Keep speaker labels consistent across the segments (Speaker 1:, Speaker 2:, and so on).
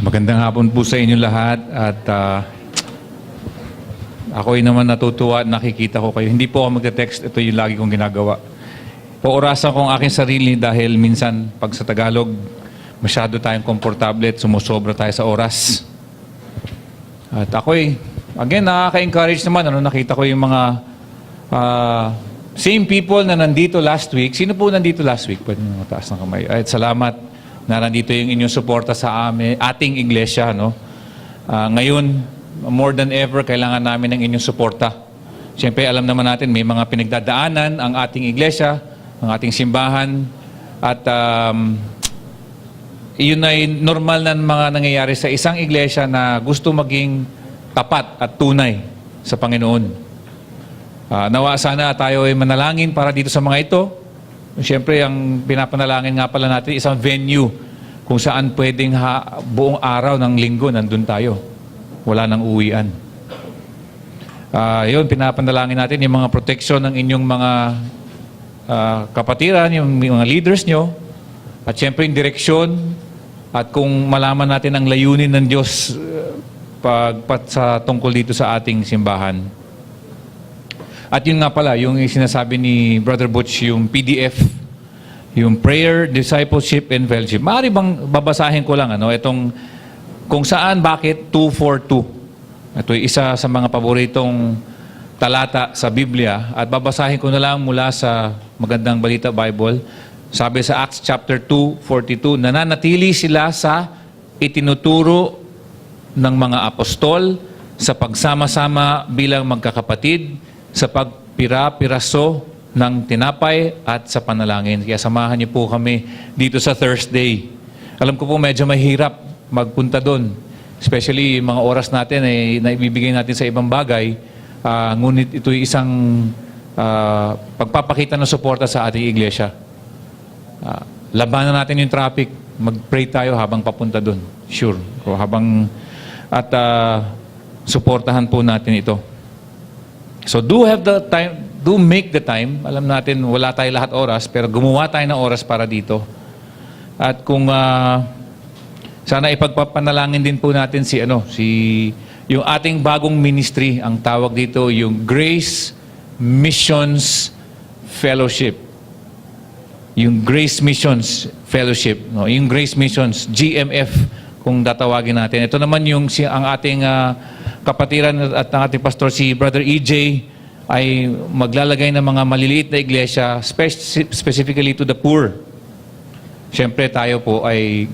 Speaker 1: Magandang hapon po sa inyo lahat at ako'y naman natutuwa at nakikita ko kayo. Hindi po ako magte-text, ito yung lagi kong ginagawa. Puurasan ko ang aking sarili dahil minsan pag sa Tagalog, masyado tayong komportable at sumusobra tayo sa oras. At ako'y, again, nakaka-encourage naman. Nakita ko yung mga same people na nandito last week. Sino po nandito last week? Pwede nyo mataas ng kamay. At salamat na nandito yung inyong suporta sa ating iglesia. No? Ngayon, more than ever, kailangan namin ng inyong suporta. Siyempre, alam naman natin, may mga pinagdadaanan ang ating iglesia, ang ating simbahan, at yun ay normal na mga nangyayari sa isang iglesia na gusto maging tapat at tunay sa Panginoon. Nawa sana tayo ay manalangin para dito sa mga ito. Siyempre, ang pinapanalangin nga pala natin, isang venue kung saan pwedeng buong araw ng linggo nandun tayo. Wala nang uwian. Yun, pinapanalangin natin yung mga protection ng inyong mga kapatiran, yung mga leaders nyo, at siyempre yung direksyon, at kung malaman natin ang layunin ng Diyos sa tungkol dito sa ating simbahan. At yun nga pala, yung sinasabi ni Brother Butch, yung PDF, yung Prayer, Discipleship, and Fellowship. Maaari bang babasahin ko lang, itong kung saan, bakit 242. Ito ay isa sa mga paboritong talata sa Biblia. At babasahin ko na lang mula sa Magandang Balita Bible. Sabi sa Acts chapter 2:42, nananatili sila sa itinuturo ng mga apostol sa pagsama-sama bilang magkakapatid, sa pagpira-piraso ng tinapay at sa panalangin. Kaya samahan niyo po kami dito sa Thursday. Alam ko po medyo mahirap magpunta doon. Especially mga oras natin ay naibibigay natin sa ibang bagay. Ngunit ito'y isang pagpapakita ng suporta sa ating iglesia. Labanan natin yung traffic. Mag-pray tayo habang papunta doon. Sure. O at suportahan po natin ito. So do make the time. Alam natin, wala tayo lahat oras, pero gumawa tayo ng oras para dito. At kung sana ipagpapanalangin din po natin yung ating bagong ministry, ang tawag dito, yung Grace Missions Fellowship. Yung Grace Missions Fellowship. No? Yung Grace Missions, GMF, kung tatawagin natin. Ito naman ang ating kapatiran at ang ating pastor, si Brother EJ, ay maglalagay ng mga maliliit na iglesia, specifically to the poor. Siyempre tayo po ay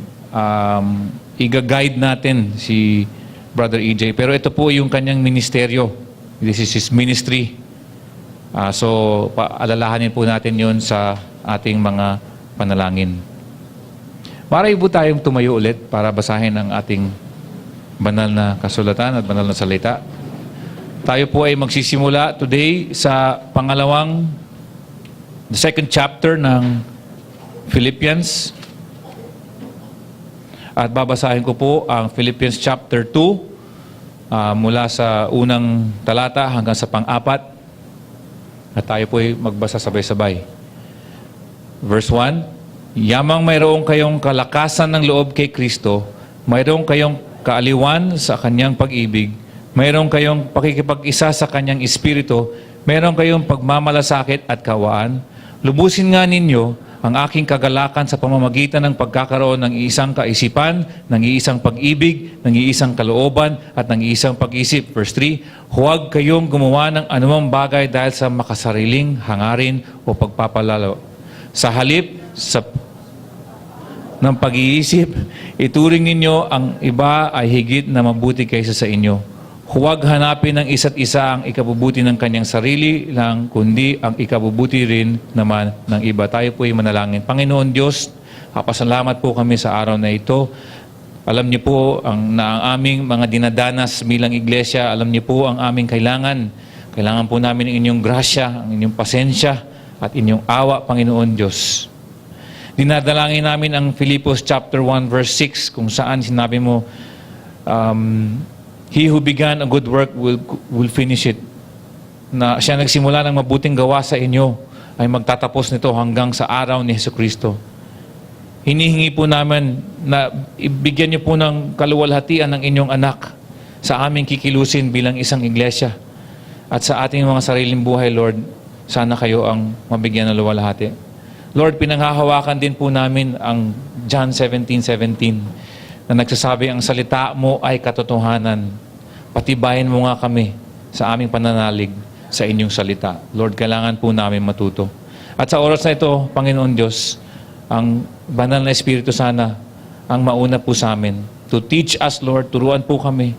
Speaker 1: i-guide natin si Brother EJ. Pero ito po yung kanyang ministeryo. This is his ministry. So, alalahanin po natin yun sa ating mga panalangin. Maray po tayong tumayo ulit para basahin ang ating banal na kasulatan at banal na salita. Tayo po ay magsisimula today sa the second chapter ng Philippians. At babasahin ko po ang Philippians chapter 2 mula sa unang talata hanggang sa pang-apat. At tayo po ay magbasa sabay-sabay. Verse 1, yamang mayroong kayong kalakasan ng loob kay Kristo, mayroong kayong kaaliwan sa kanyang pag-ibig, mayroong kayong pakikipag-isa sa kanyang espiritu, mayroong kayong pagmamalasakit at kawaan. Lubusin nga ninyo ang aking kagalakan sa pamamagitan ng pagkakaroon ng isang kaisipan, ng isang pag-ibig, ng isang kalooban, at ng isang pag-isip. Verse 3, huwag kayong gumawa ng anumang bagay dahil sa makasariling hangarin o pagpapalalo. Sa halip, ng pag-iisip, ituring ninyo ang iba ay higit na mabuti kaysa sa inyo. Huwag hanapin ng isa't isa ang ikabubuti ng kanyang sarili lang, kundi ang ikabubuti rin naman ng iba. Tayo po ay manalangin. Panginoon Diyos, papasalamat po kami sa araw na ito. Alam niyo po ang aming mga dinadanas bilang iglesia. Alam niyo po ang aming kailangan. Kailangan po namin ang inyong grasya, ang inyong pasensya, at inyong awa, Panginoon Diyos. Dinadalangin namin ang Philippians chapter 1 verse 6 kung saan sinabi mo, He who began a good work will finish it. Na siya nagsimula ng mabuting gawa sa inyo ay magtatapos nito hanggang sa araw ni Jesucristo. hinihingi po namin na ibigyan niyo po ng kaluwalhatian ng inyong anak sa aming kikilusin bilang isang iglesia. At sa ating mga sariling buhay, Lord, sana kayo ang mabigyan ng luwalhati. Lord, pinanghahawakan din po namin ang John 17:17 na nagsasabi, ang salita mo ay katotohanan. Patibayin mo nga kami sa aming pananalig sa inyong salita. Lord, kailangan po namin matuto. At sa oras na ito, Panginoon Diyos, ang banal na Espiritu sana ang mauna po sa amin. To teach us, Lord, turuan po kami.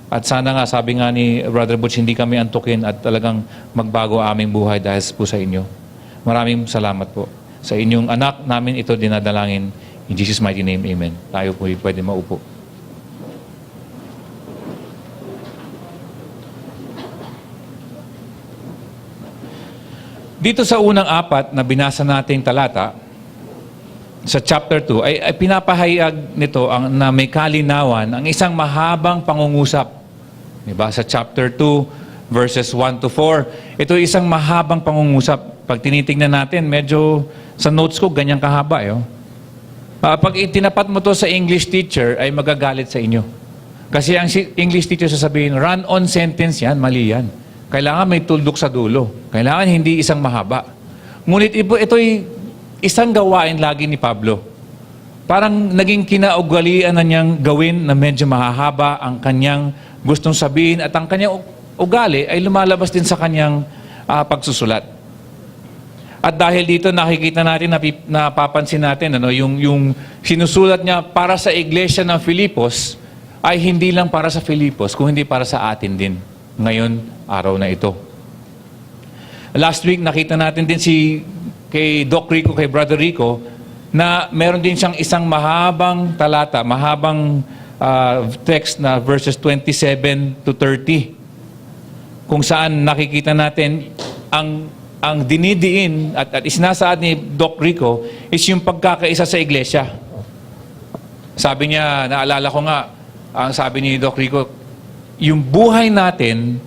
Speaker 1: At sana nga, sabi nga ni Brother Butch, hindi kami antukin at talagang magbago aming buhay dahil po sa inyo. Maraming salamat po. Sa inyong anak namin ito dinadalangin. In Jesus' mighty name, amen. Tayo po pwede maupo. Dito sa unang apat na binasa nating talata, sa chapter 2, ay pinapahayag nito na may kalinawan ang isang mahabang pangungusap. Diba? Sa chapter 2, verses 1 to 4, ito isang mahabang pangungusap. Pag tinitingnan natin, medyo sa notes ko, ganyang kahaba. Pag itinapat mo to sa English teacher, ay magagalit sa inyo. Kasi ang English teacher sasabihin, run-on sentence yan, mali yan. Kailangan may tuldok sa dulo. Kailangan hindi isang mahaba. Ngunit ito'y isang gawain lagi ni Pablo. Parang naging kinaugalian na niyang gawin na medyo mahahaba ang kanyang gustong sabihin at ang kanyang ugali ay lumalabas din sa kanyang pagsusulat. At dahil dito nakikita natin, napapansin natin, yung sinusulat niya para sa iglesia ng Filipos ay hindi lang para sa Filipos, kung hindi para sa atin din. Ngayon, araw na ito. Last week, nakita natin din kay Doc Rico, kay Brother Rico, na meron din siyang isang mahabang talata, mahabang text na verses 27 to 30. Kung saan nakikita natin ang dinidiin at isinasaad ni Doc Rico is yung pagkakaisa sa iglesia. Sabi niya, naalala ko nga, ang sabi ni Doc Rico, yung buhay natin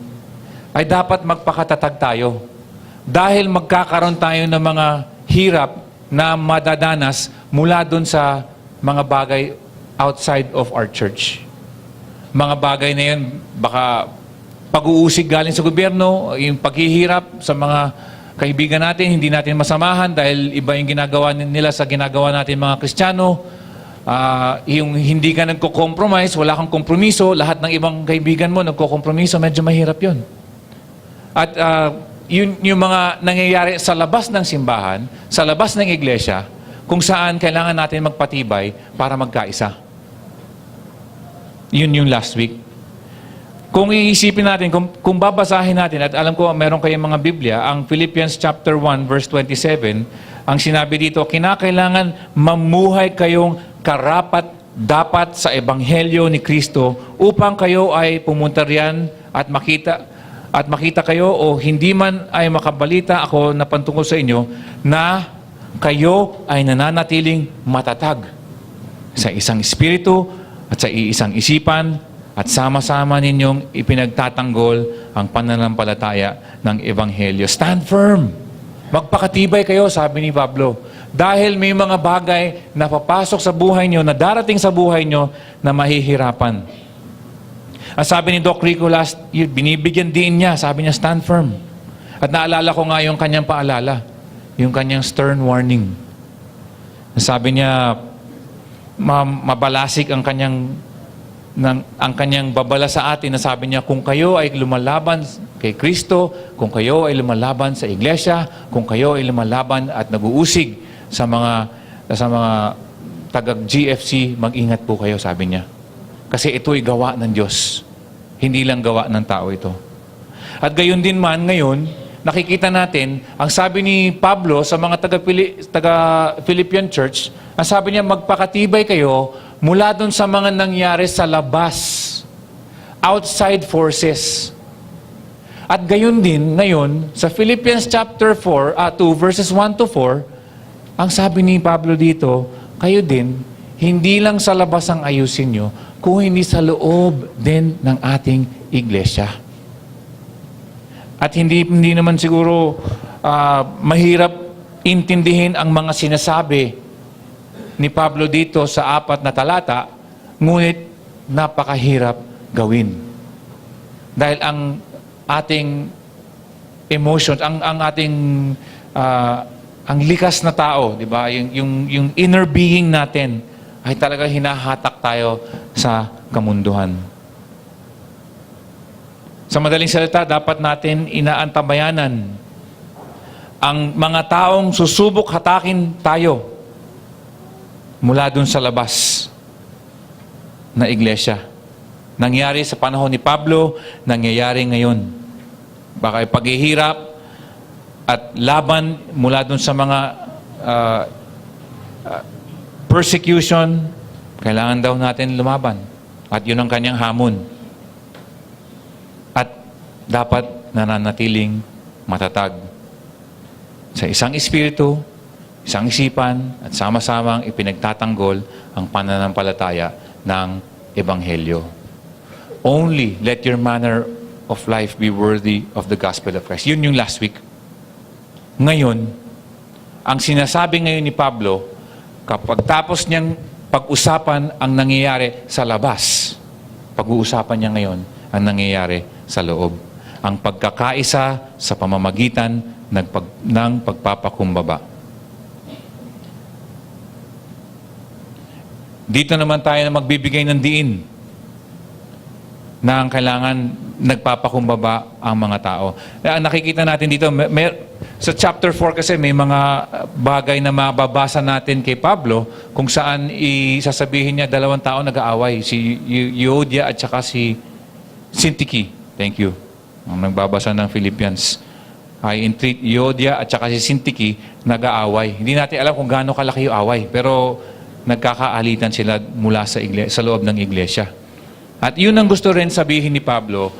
Speaker 1: ay dapat magpakatatag tayo. Dahil magkakaroon tayo ng mga hirap na madadanas mula dun sa mga bagay outside of our church. Mga bagay na yun, baka pag-uusig galing sa gobyerno, yung paghihirap sa mga kaibigan natin, hindi natin masamahan dahil iba yung ginagawa nila sa ginagawa natin mga Kristiyano. Yung hindi ka nagko-compromise, wala kang kompromiso, lahat ng ibang kaibigan mo nagko-kompromiso, medyo mahirap yun. At yung mga nangyayari sa labas ng simbahan, sa labas ng iglesia, kung saan kailangan natin magpatibay para magkaisa. Yun yung last week. Kung iisipin natin, kung babasahin natin, at alam ko meron kayong mga Biblia, ang Philippians chapter 1 verse 27, ang sinabi dito, kinakailangan mamuhay kayong karapat-dapat sa Ebanghelyo ni Kristo upang kayo ay pumunta riyan at makita kayo o hindi man ay makabalita ako na pantungkol sa inyo na kayo ay nananatiling matatag sa isang espiritu at sa iisang isipan at sama-sama ninyong ipinagtatanggol ang pananampalataya ng Ebanghelyo. Stand firm. Magpakatibay kayo, sabi ni Pablo. Dahil may mga bagay na papasok sa buhay nyo, na darating sa buhay nyo, na mahihirapan. At sabi ni Doc Rico last year, binibigyan din niya, sabi niya, stand firm. At naalala ko nga yung kanyang paalala, yung kanyang stern warning. Sabi niya, mabalasik ang kanyang babala sa atin na sabi niya, kung kayo ay lumalaban kay Kristo, kung kayo ay lumalaban sa iglesia, kung kayo ay lumalaban at nag-uusig sa mga taga-GFC, mag-ingat po kayo, sabi niya. Kasi ito'y gawa ng Diyos. Hindi lang gawa ng tao ito. At gayon din man ngayon, nakikita natin, ang sabi ni Pablo sa mga taga-Philippian Church, ang sabi niya, magpakatibay kayo mula doon sa mga nangyari sa labas, outside forces. At gayon din, ngayon, sa Philippians chapter 2, verses 1 to 4, ang sabi ni Pablo dito, kayo din, hindi lang sa labas ang ayusin nyo, kung hindi sa loob din ng ating iglesia. At hindi naman siguro mahirap intindihin ang mga sinasabi ni Pablo dito sa 4 na talata, ngunit napakahirap gawin. Dahil ang ating emotions, ang ating ang likas na tao, di ba? Yung inner being natin ay talaga hinahatak tayo sa kamunduhan. Sa madaling salita, dapat natin inaantabayanan ang mga taong susubok hatakin tayo mula dun sa labas na iglesia. Nangyari sa panahon ni Pablo, nangyayari ngayon. Baka paghihirap at laban mula dun sa mga persecution, kailangan daw natin lumaban. At yun ang kanyang hamon. At dapat nananatiling matatag sa isang espiritu, isang isipan, at sama-samang ipinagtatanggol ang pananampalataya ng Ebanghelyo. Only let your manner of life be worthy of the gospel of Christ. Yun yung last week. Ngayon, ang sinasabi ngayon ni Pablo, kapag tapos niyang pag-usapan ang nangyayari sa labas, pag-uusapan niya ngayon ang nangyayari sa loob. Ang pagkakaisa sa pamamagitan ng pagpapakumbaba. Dito naman tayo na magbibigay ng diin na ang kailangan nagpapakumbaba ang mga tao. Nakikita natin dito, sa chapter 4 kasi may mga bagay na mababasa natin kay Pablo kung saan isasabihin niya 2 tao nag-aaway, si Euodia at saka si Syntyche. Thank you. Ang nagbabasa ng Philippians. I entreat Euodia at saka si Syntyche nag-aaway. Hindi natin alam kung gaano kalaki yung away, pero nagkakaalitan sila mula sa loob ng iglesia. At yun ang gusto rin sabihin ni Pablo,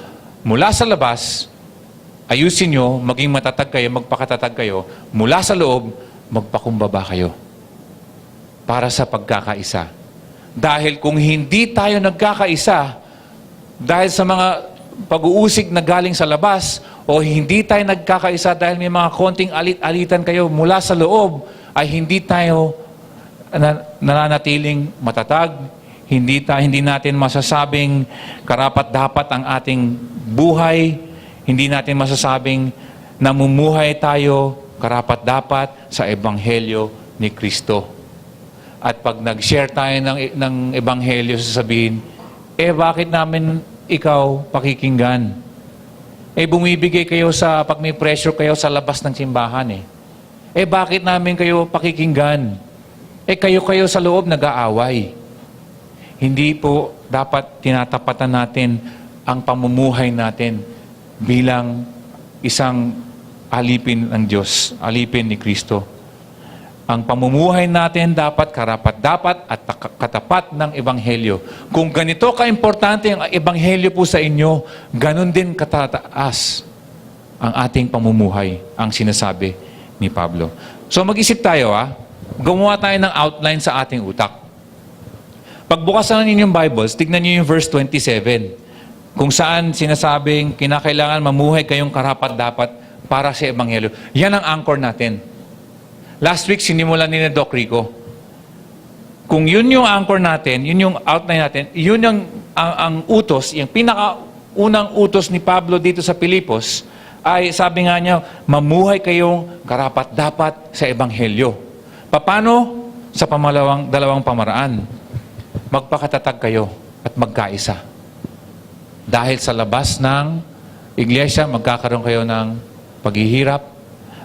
Speaker 1: mula sa labas, ayusin nyo, maging matatag kayo, magpakatatag kayo. Mula sa loob, magpakumbaba kayo. Para sa pagkakaisa. Dahil kung hindi tayo nagkakaisa, dahil sa mga pag-uusig na galing sa labas, o hindi tayo nagkakaisa dahil may mga konting alit-alitan kayo mula sa loob, ay hindi tayo nananatiling matatag, hindi natin masasabing karapat-dapat ang ating buhay, hindi natin masasabing namumuhay tayo karapat-dapat sa Ebanghelyo ni Kristo. At pag nag-share tayo ng Ebanghelyo, sasabihin, bakit namin ikaw pakikinggan? Bumibigay kayo pag may pressure kayo sa labas ng simbahan bakit namin kayo pakikinggan? Kayo sa loob nag-aaway. Hindi po dapat tinatapatan natin ang pamumuhay natin bilang isang alipin ng Diyos, alipin ni Kristo. Ang pamumuhay natin dapat karapat-dapat at katapat ng Ebanghelyo. Kung ganito kaimportante ang Ebanghelyo po sa inyo, ganun din katataas ang ating pamumuhay, ang sinasabi ni Pablo. So mag-isip tayo gumawa tayo ng outline sa ating utak. Pagbukas na ninyong Bibles, tignan niyo yung verse 27. Kung saan sinasabing kinakailangan mamuhay kayong karapat-dapat para sa Ebanghelyo. Yan ang anchor natin. Last week, sinimulan ni Doc Rico. Kung yun yung anchor natin, yun yung outline natin, yun ang utos, yung pinakaunang utos ni Pablo dito sa Pilipos, ay sabi nga niya, mamuhay kayong karapat-dapat sa Ebanghelyo. Paano? Sa dalawang pamaraan. Magpakatatag kayo at magkaisa. Dahil sa labas ng iglesia, magkakaroon kayo ng paghihirap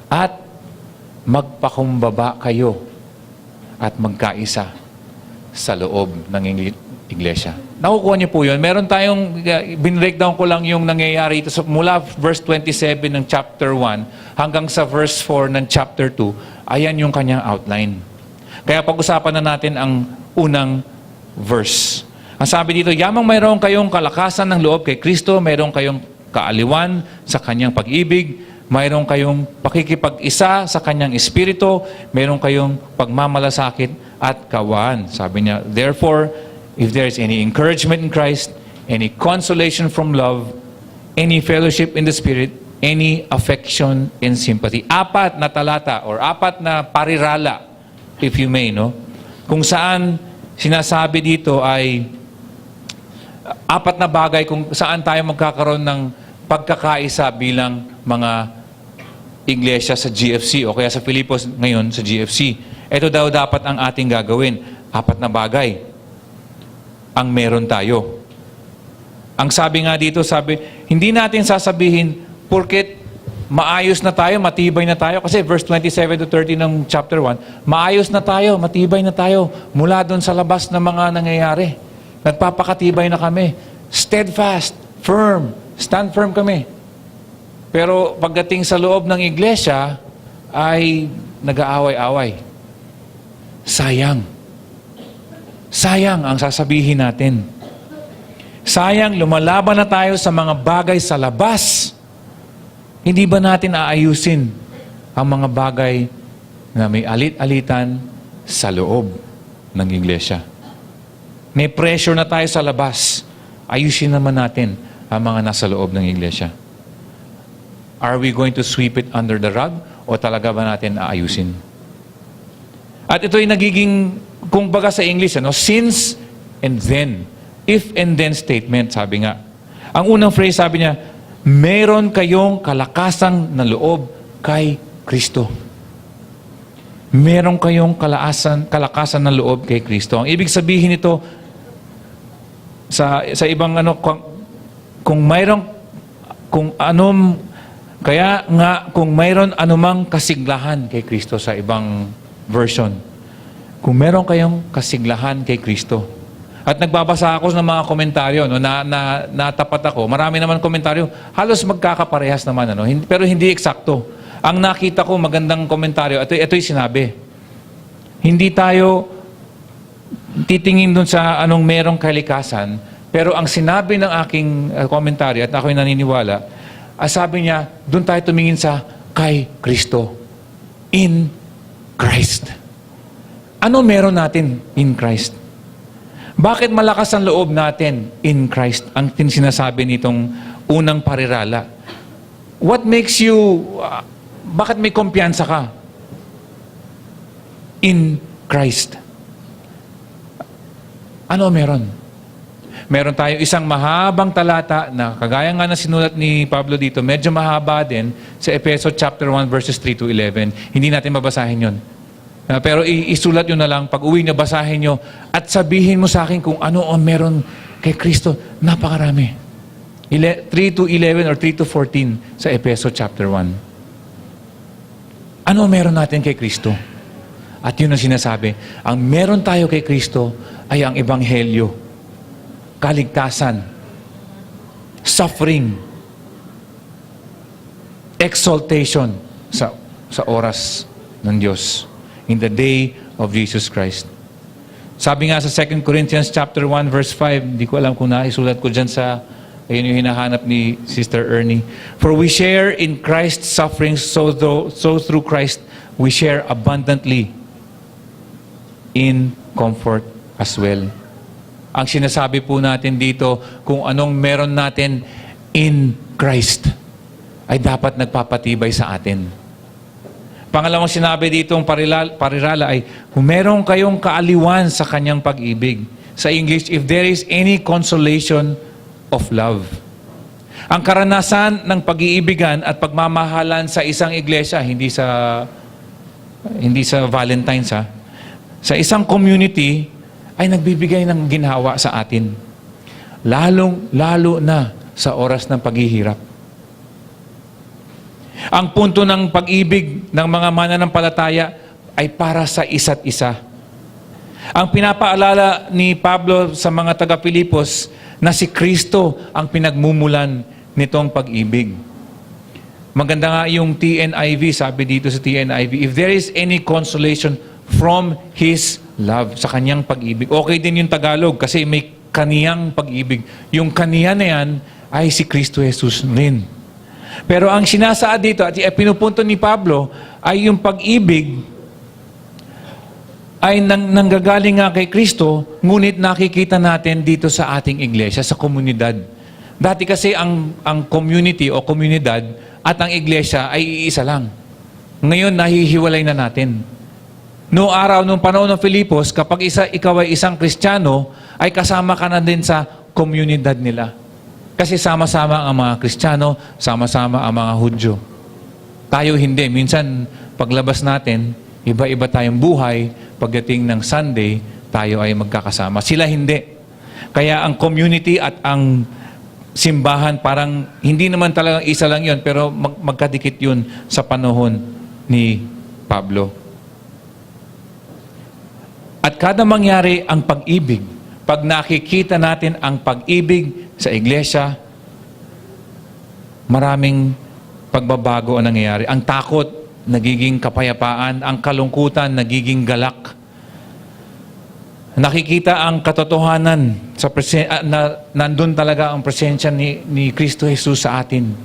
Speaker 1: at magpakumbaba kayo at magkaisa sa loob ng iglesia. Nakukuha niyo po yun. Meron tayong, binreakdown ko lang yung nangyayari ito. So, mula verse 27 ng chapter 1 hanggang sa verse 4 ng chapter 2, ayan yung kanyang outline. Kaya pag-usapan na natin ang unang verse. Ang sabi dito, yamang mayroon kayong kalakasan ng loob kay Kristo, mayroon kayong kaaliwan sa kanyang pag-ibig, mayroon kayong pakikipag-isa sa kanyang espiritu, mayroon kayong pagmamalasakit at kawaan. Sabi niya, therefore, if there is any encouragement in Christ, any consolation from love, any fellowship in the Spirit, any affection and sympathy. 4 na talata or 4 na parirala, if you may, no? kung saan sinasabi dito ay apat na bagay kung saan tayo magkakaroon ng pagkakaisa bilang mga iglesia sa GFC o kaya sa Filipos ngayon sa GFC. Ito daw dapat ang ating gagawin. Apat na bagay ang meron tayo. Ang sabi nga dito, hindi natin sasabihin porket maayos na tayo, matibay na tayo. Kasi verse 27 to 30 ng chapter 1, maayos na tayo, matibay na tayo mula doon sa labas ng mga nangyayari. Nagpapakatibay na kami. Steadfast, firm, stand firm kami. Pero pagdating sa loob ng iglesia, ay nag-aaway-away. Sayang. Sayang ang sasabihin natin. Sayang, lumalaban na tayo sa mga bagay sa labas. Hindi ba natin aayusin ang mga bagay na may alit-alitan sa loob ng iglesia? May pressure na tayo sa labas. Ayusin naman natin ang mga nasa loob ng iglesia. Are we going to sweep it under the rug o talaga ba natin aayusin? At ito ay nagiging, kung baga sa English, since and then. If and then statement, sabi nga. Ang unang phrase, sabi niya, meron kayong kalakasang na loob kay Kristo. Meron kayong kalakasan na loob kay Kristo. Ang ibig sabihin nito, sa ibang kung mayroon anumang kasiglahan kay Kristo sa ibang version. Kung meron kayong kasiglahan kay Kristo. At nagbabasa ako ng mga komentaryo, natapat ako. Marami naman komentaryo, halos magkakaparehas naman, pero hindi eksakto. Ang nakita ko, magandang komentaryo, ito'y sinabi. Hindi tayo titingin dun sa anong merong kalikasan, pero ang sinabi ng aking komentaryo, at ako'y naniniwala, sabi niya, dun tayo tumingin sa kay Kristo. In Christ. Ano meron natin in Christ? Bakit malakas ang loob natin in Christ? Ang sinasabi nitong unang parirala. What makes you, bakit may kumpiyansa ka? In Christ. Ano meron? Meron tayo isang mahabang talata na kagaya nga na sinulat ni Pablo dito, medyo mahaba din sa Efeso chapter 1 verses 3 to 11. Hindi natin mabasahin yon. Pero isulat nyo na lang, pag uwi nyo, basahin nyo, at sabihin mo sa akin kung ano ang meron kay Kristo. Napakarami. 3 to 11 or 3 to 14 sa Efeso chapter 1. Ano ang meron natin kay Kristo? At yun ang sinasabi, ang meron tayo kay Kristo ay ang Ebanghelyo, kaligtasan, suffering, exaltation sa oras ng Diyos. In the day of Jesus Christ. Sabi nga sa 2 Corinthians chapter 1 verse 5, hindi ko alam kung naisulat ko dyan ayun yung hinahanap ni Sister Ernie. For we share in Christ's sufferings, so through Christ we share abundantly in comfort as well. Ang sinasabi po natin dito, kung anong meron natin in Christ, ay dapat nagpapatibay sa atin. Pangalawang sinabi ditong parirala ay, kung meron kayong kaaliwan sa kanyang pag-ibig. Sa English, if there is any consolation of love. Ang karanasan ng pag-iibigan at pagmamahalan sa isang iglesia, hindi sa Valentine's, sa isang community, ay nagbibigay ng ginhawa sa atin. Lalo na sa oras ng paghihirap. Ang punto ng pag-ibig ng mga mananampalataya ay para sa isa't isa. Ang pinapaalala ni Pablo sa mga taga-Pilipos na si Kristo ang pinagmumulan nitong pag-ibig. Maganda nga yung TNIV, sabi dito sa TNIV, if there is any consolation from His love, sa kanyang pag-ibig. Okay din yung Tagalog kasi may kaniyang pag-ibig. Yung kaniya na yan ay si Kristo Jesus rin. Pero ang sinasaad dito at pinupunto ni Pablo ay yung pag-ibig ay nanggagaling nga kay Kristo, ngunit nakikita natin dito sa ating iglesia, sa komunidad. Dati kasi ang community o komunidad at ang iglesia ay iisa lang. Ngayon, nahihiwalay na natin. Noong araw, noong panahon ng Filipos, kapag ikaw ay isang Kristiyano, ay kasama ka na din sa komunidad nila. Kasi sama-sama ang mga Kristiyano, sama-sama ang mga Hudyo. Tayo hindi. Minsan, paglabas natin, iba-iba tayong buhay. Pagdating ng Sunday, tayo ay magkakasama. Sila hindi. Kaya ang community at ang simbahan, parang hindi naman talagang isa lang yun, pero magkadikit yun sa panahon ni Pablo. At kada mangyari ang pag-ibig, pag nakikita natin ang pag-ibig sa iglesia, maraming pagbabago ang nangyayari. Ang takot, nagiging kapayapaan. Ang kalungkutan, nagiging galak. Nakikita ang katotohanan na nandun talaga ang presensya ni Kristo Jesus sa atin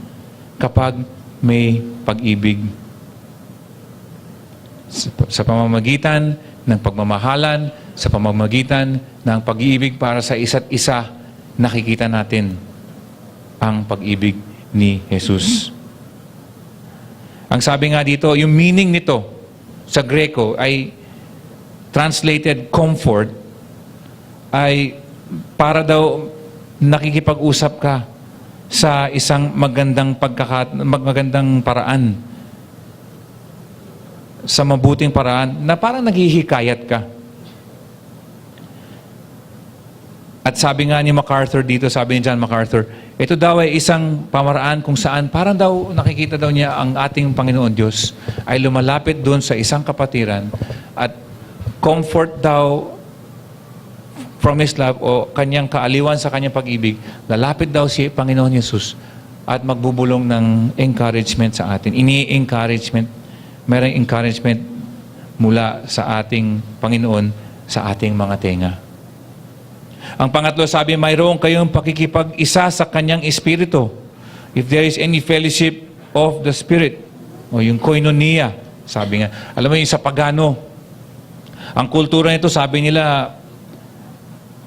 Speaker 1: kapag may pag-ibig. Sa pamamagitan ng pagmamahalan, sa pamamagitan ng pag-ibig para sa isa't isa, nakikita natin ang pag-ibig ni Jesus. Ang sabi nga dito, yung meaning nito sa Greko ay translated comfort, ay para daw nakikipag-usap ka sa isang magandang paraan, sa mabuting paraan, na parang naghihikayat ka. At sabi nga ni MacArthur dito, sabi ni John MacArthur, ito daw ay isang pamaraan kung saan parang daw nakikita daw niya ang ating Panginoon Diyos ay lumalapit doon sa isang kapatiran at comfort daw from His love o kanyang kaaliwan sa kanyang pag-ibig, lalapit daw si Panginoon Jesus at magbubulong ng encouragement sa atin. Ini-encouragement, mayroong encouragement mula sa ating Panginoon sa ating mga tenga. Ang pangatlo, sabi, mayroong kayong pakikipag-isa sa kanyang espiritu. If there is any fellowship of the Spirit, o yung koinonia, sabi nga. Alam mo yung sa pagano, ang kultura nito, sabi nila,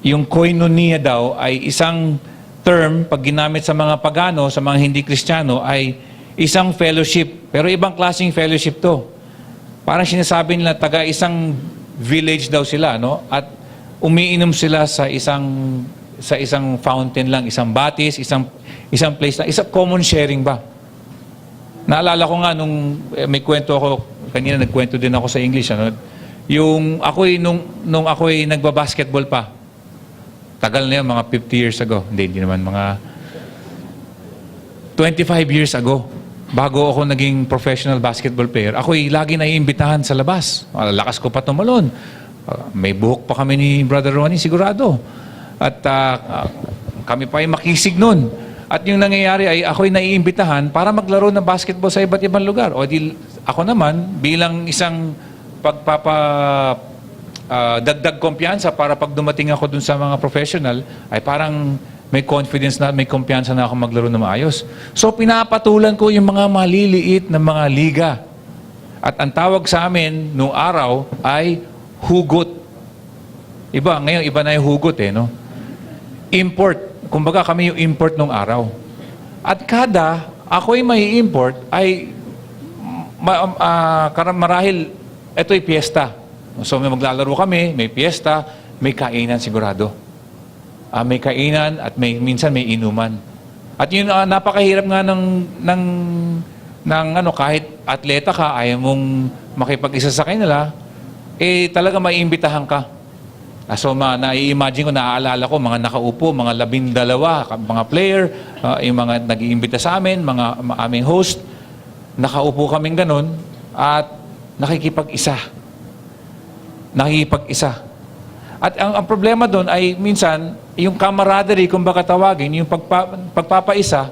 Speaker 1: yung koinonia daw ay isang term, pag ginamit sa mga pagano, sa mga hindi Kristiyano, ay isang fellowship. Pero ibang klaseng fellowship to. Parang sinasabi nila, taga isang village daw sila, no? At umiinom sila sa isang fountain lang, isang batis, isang place na, isang common sharing ba? Naalala ko nga nung may kwento ako, kanina nagkwento din ako sa English, ano? Yung ako'y nung ako'y nagba-basketball pa. Tagal na yun, mga 50 years ago. Hindi naman, mga 25 years ago. Bago ako naging professional basketball player, ako'y lagi naiimbitahan sa labas. Lakas ko pa tumalon. May buhok pa kami ni Brother Ronnie, sigurado. At kami pa ay makisig nun. At yung nangyayari ay ako'y naiimbitahan para maglaro ng basketball sa iba't ibang lugar. O di, ako naman, bilang isang dagdag kumpiyansa para pag dumating ako dun sa mga professional, ay parang may confidence na, may kumpiyansa na ako maglaro na maayos. So, pinapatulan ko yung mga maliliit na mga liga. At ang tawag sa amin noong araw ay hugot. Ngayon, iba na yung hugot no? Import. Kumbaga kami yung import nung araw. At ako'y may import, ay marahil, ito'y piyesta. So may maglalaro kami, may piyesta, may kainan sigurado. May kainan at minsan may inuman. At yun, napakahirap nga ng kahit atleta ka, ayaw mong makipag-isa sa kanila, talaga maiimbitahan ka. So, nai-imagine ko, naaalala ko, mga nakaupo, mga 12, mga player, yung mga nag-iimbita sa amin, mga aming host, nakaupo kaming ganun, at nakikipag-isa. At ang problema doon ay minsan, yung camaraderie, kung baka tawagin, yung pagpapaisa,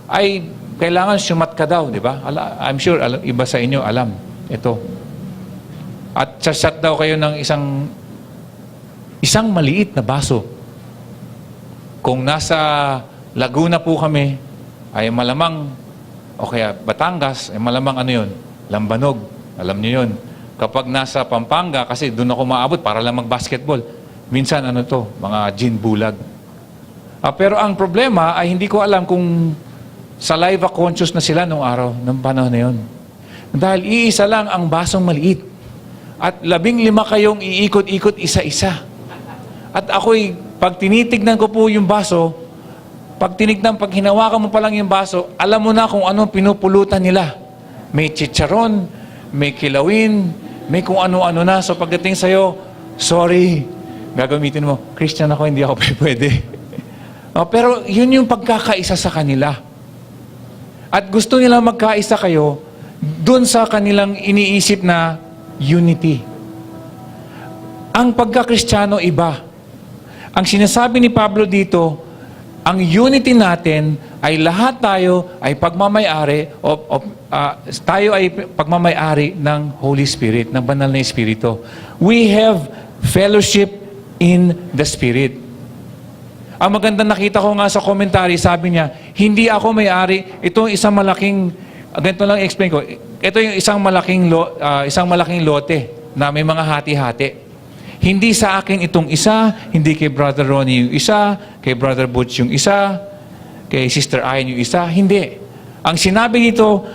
Speaker 1: ay kailangan sumat ka daw, di ba? I'm sure, iba sa inyo, alam. Ito. At sasat daw kayo ng isang maliit na baso. Kung nasa Laguna po kami, ay malamang, o kaya Batangas, ay malamang Lambanog. Alam niyo yun. Kapag nasa Pampanga, kasi doon ako maabot para lang mag-basketball, minsan mga gin bulag. Pero ang problema ay hindi ko alam kung saliva conscious na sila nung araw, nung panahon na yun. Dahil iisa lang ang basong maliit. At 15 kayong iikot-ikot isa-isa. At ako'y, pag tinitignan ko po yung baso, pag hinawakan mo pa lang yung baso, alam mo na kung ano pinupulutan nila. May chicharon, may kilawin, may kung ano-ano na. So pagdating sa'yo, sorry, gagamitin mo, Christian ako, hindi ako pwede. Pero yun yung pagkakaisa sa kanila. At gusto nila magkaisa kayo dun sa kanilang iniisip na unity. Ang pagka-Kristiyano iba. Ang sinasabi ni Pablo dito, ang unity natin ay lahat tayo ay pagmamayari tayo ay pagmamayari ng Holy Spirit, ng banal na Espiritu. We have fellowship in the Spirit. Ang magandang nakita ko nga sa commentary, sabi niya, hindi ako may-ari, ito isang malaking, ganito lang i-explain ko, ito yung isang malaking lote na may mga hati-hati. Hindi sa akin itong isa, hindi kay Brother Ronnie yung isa, kay Brother Butch yung isa, kay Sister Ayan yung isa, hindi. Ang sinabi dito,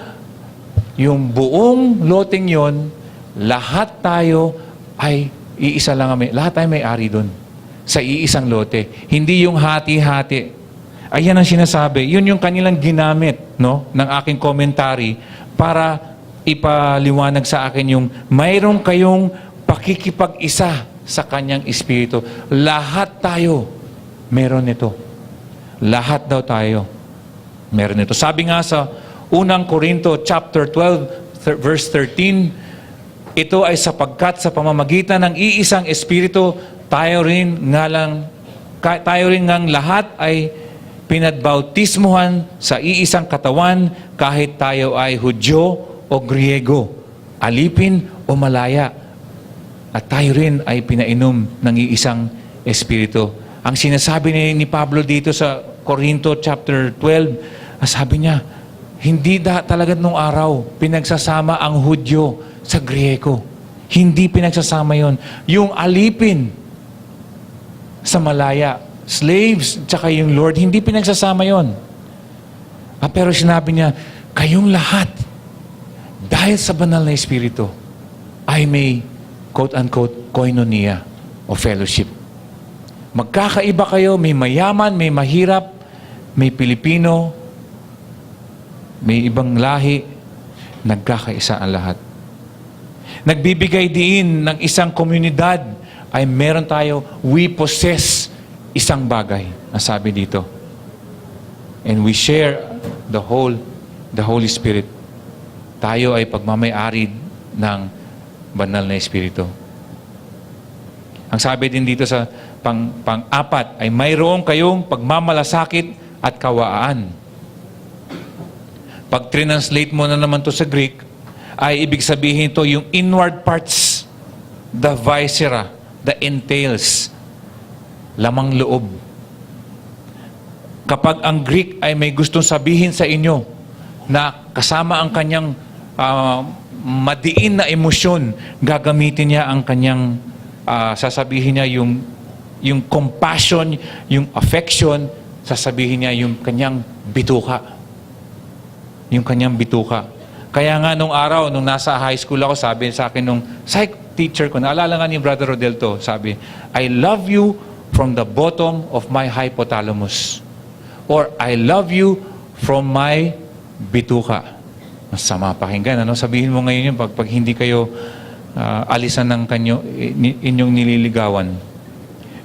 Speaker 1: yung buong loteng yon, lahat tayo ay iisa lang kami, lahat tayo may-ari doon sa iisang lote. Hindi yung hati-hati. Ayan ang sinasabi. Yun yung kanilang ginamit, no, ng aking commentary para ipaliwanag sa akin yung mayroon kayong pakikipag-isa sa kanyang Espiritu. Lahat tayo meron nito. Lahat daw tayo meron nito. Sabi nga sa unang Korinto chapter 12 verse 13, ito ay sapagkat sa pamamagitan ng iisang Espiritu tayo rin ngang lahat ay pinadbautismuhan sa iisang katawan, kahit tayo ay Hudyo o Griego, alipin o malaya. At tayo rin ay pinainom ng iisang Espiritu. Ang sinasabi ni Pablo dito sa Corinto chapter 12, sabi niya, hindi talaga nung araw pinagsasama ang Hudyo sa Griego. Hindi pinagsasama yon. Yung alipin sa malaya, slaves, tsaka yung Lord, hindi pinagsasama yon. Pero sinabi niya, kayong lahat, dahil sa banal na Espiritu, ay may quote-unquote koinonia o fellowship. Magkakaiba kayo, may mayaman, may mahirap, may Pilipino, may ibang lahi, nagkakaisa ang lahat. Nagbibigay din ng isang komunidad ay meron tayo, we possess isang bagay, ang sabi dito. And we share the Holy Spirit. Tayo ay pagmamayari ng banal na Espiritu. Ang sabi din dito sa pang-apat ay mayroon kayong pagmamalasakit at kawaan. Pag translate mo na naman to sa Greek, ay ibig sabihin to yung inward parts, the viscera, the entails, lamang loob. Kapag ang Greek ay may gustong sabihin sa inyo na kasama ang kanyang madiin na emosyon, gagamitin niya ang kanyang, sasabihin niya yung compassion, yung affection, sasabihin niya yung kanyang bituka. Yung kanyang bituka. Kaya nga nung araw, nung nasa high school ako, sabi sa akin nung psych teacher ko, naalala nga ni Brother Rodel to, sabi, I love you from the bottom of my hypothalamus. Or, I love you from my bituka. Masama pakinggan, ano? Sabihin mo ngayon yun, pag hindi kayo alisan ng inyong nililigawan.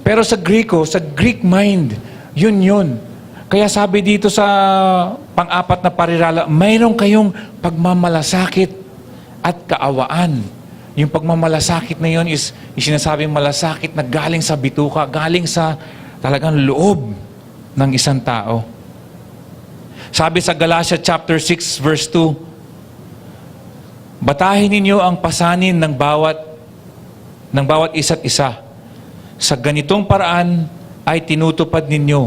Speaker 1: Pero sa Greek mind, yun. Kaya sabi dito sa pang-apat na parirala, mayroon kayong pagmamalasakit at kaawaan. Yung pagmamalasakit na yun is sinasabing malasakit na galing sa bituka, galing sa talagang loob ng isang tao. Sabi sa Galatia chapter 6 verse 2, batahin ninyo ang pasanin ng bawat isa't isa. Sa ganitong paraan ay tinutupad ninyo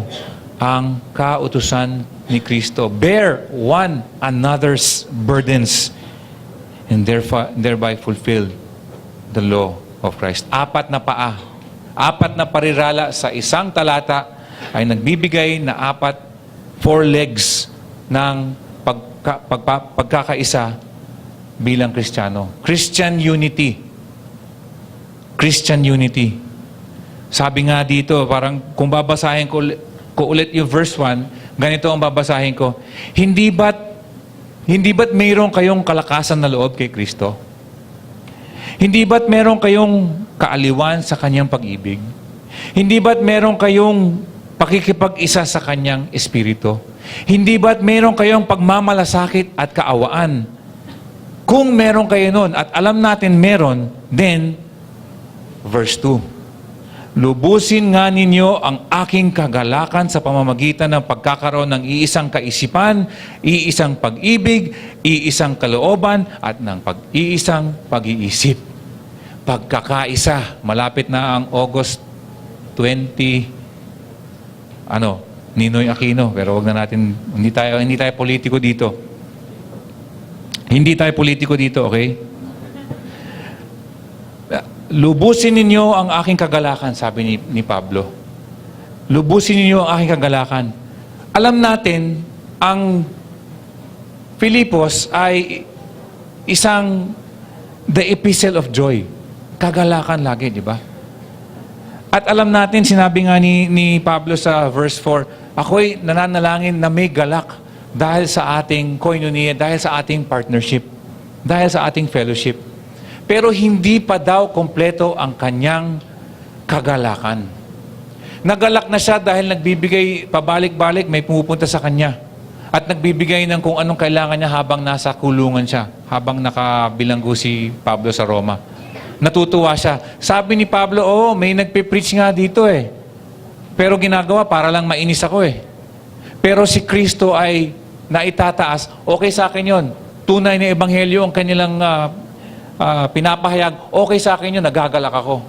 Speaker 1: ang kautusan ni Kristo. Bear one another's burdens and thereby fulfill the law of Christ. Apat na paa, apat na parirala sa isang talata ay nagbibigay na four legs ng pagkakaisa bilang Kristiyano. Christian unity. Christian unity. Sabi nga dito, parang kung babasahin ko ulit yung verse 1, ganito ang babasahin ko. Hindi ba't mayroon kayong kalakasan na loob kay Kristo? Hindi ba't mayroon kayong kaaliwan sa kanyang pag-ibig? Hindi ba't mayroon kayong pakikipag-isa sa kanyang espiritu? Hindi ba't mayroon kayong pagmamalasakit at kaawaan? Kung meron kayo nun, at alam natin meron, then, verse 2, lubusin nga ninyo ang aking kagalakan sa pamamagitan ng pagkakaroon ng iisang kaisipan, iisang pag-ibig, iisang kalooban, at ng iisang pag-iisip. Pagkakaisa, malapit na ang August 20, Ninoy Aquino, pero wag na natin, hindi tayo politiko dito. Hindi tayo politiko dito, okay? Lubusin ninyo ang aking kagalakan, sabi ni Pablo. Lubusin ninyo ang aking kagalakan. Alam natin, ang Filipos ay isang the epistle of joy. Kagalakan lagi, di ba? At alam natin, sinabi nga ni Pablo sa verse 4, ako'y nananalangin na may galak dahil sa ating koinonia, dahil sa ating partnership, dahil sa ating fellowship. Pero hindi pa daw kompleto ang kanyang kagalakan. Nagalak na siya dahil nagbibigay pabalik-balik, may pumupunta sa kanya. At nagbibigay ng kung anong kailangan niya habang nasa kulungan siya, habang nakabilanggo si Pablo sa Roma. Natutuwa siya. Sabi ni Pablo, may nagpe-preach nga dito eh. Pero ginagawa para lang mainis ako eh. Pero si Kristo ay naitataas, okay sa akin yon. Tunay na ebanghelyo ang kanilang pinapahayag, okay sa akin yun, nagagalak ako.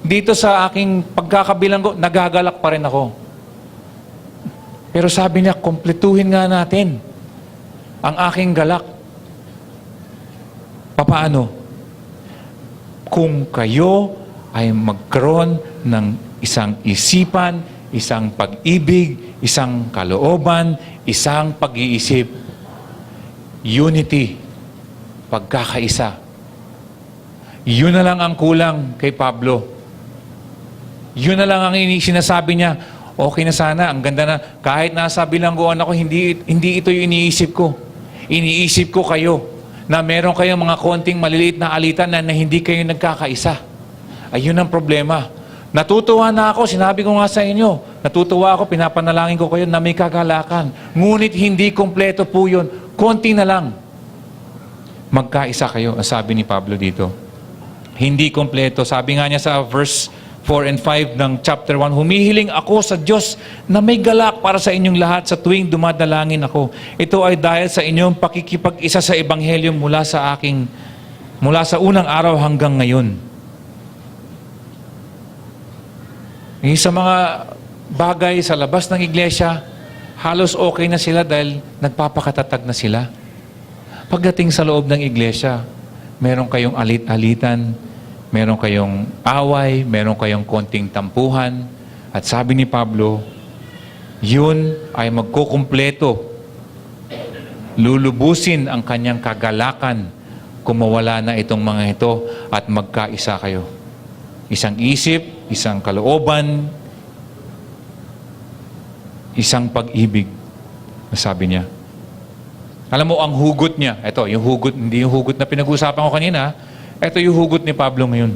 Speaker 1: Dito sa aking pagkakabilanggo, nagagalak pa rin ako. Pero sabi niya, kompletuhin nga natin ang aking galak. Papaano? Kung kayo ay magkaroon ng isang isipan, isang pag-ibig, isang kalooban, isang pag-iisip, unity, pagkakaisa. Yun na lang ang kulang kay Pablo. Yun na lang ang sinasabi niya, okay na sana, ang ganda na, kahit nasa bilangguan ako, hindi ito yung iniisip ko. Iniisip ko kayo, na meron kayong mga konting maliliit na alitan na hindi kayo nagkakaisa. Ayun ang problema. Natutuwa na ako, sinabi ko nga sa inyo, natutuwa ako, pinapanalangin ko kayo na may kagalakan. Ngunit hindi kompleto po yun. Konti na lang. Magkaisa kayo, ang sabi ni Pablo dito. Hindi kompleto. Sabi nga niya sa verse 4 and 5 ng chapter 1, humihiling ako sa Diyos na may galak para sa inyong lahat sa tuwing dumadalangin ako. Ito ay dahil sa inyong pakikipag-isa sa Ebanghelyo mula sa unang araw hanggang ngayon. Sa mga bagay sa labas ng iglesia, halos okay na sila dahil nagpapakatatag na sila. Pagdating sa loob ng iglesia, meron kayong alit-alitan, meron kayong away, meron kayong konting tampuhan. At sabi ni Pablo, yun ay magkukumpleto. Lulubusin ang kanyang kagalakan kung mawala na itong mga ito at magkaisa kayo. Isang isip, isang kalooban, isang pag-ibig. Sabi niya. Alam mo, ang hugot niya, ito, yung hugot, hindi yung hugot na pinag-uusapan ko kanina, ito yung hugot ni Pablo ngayon.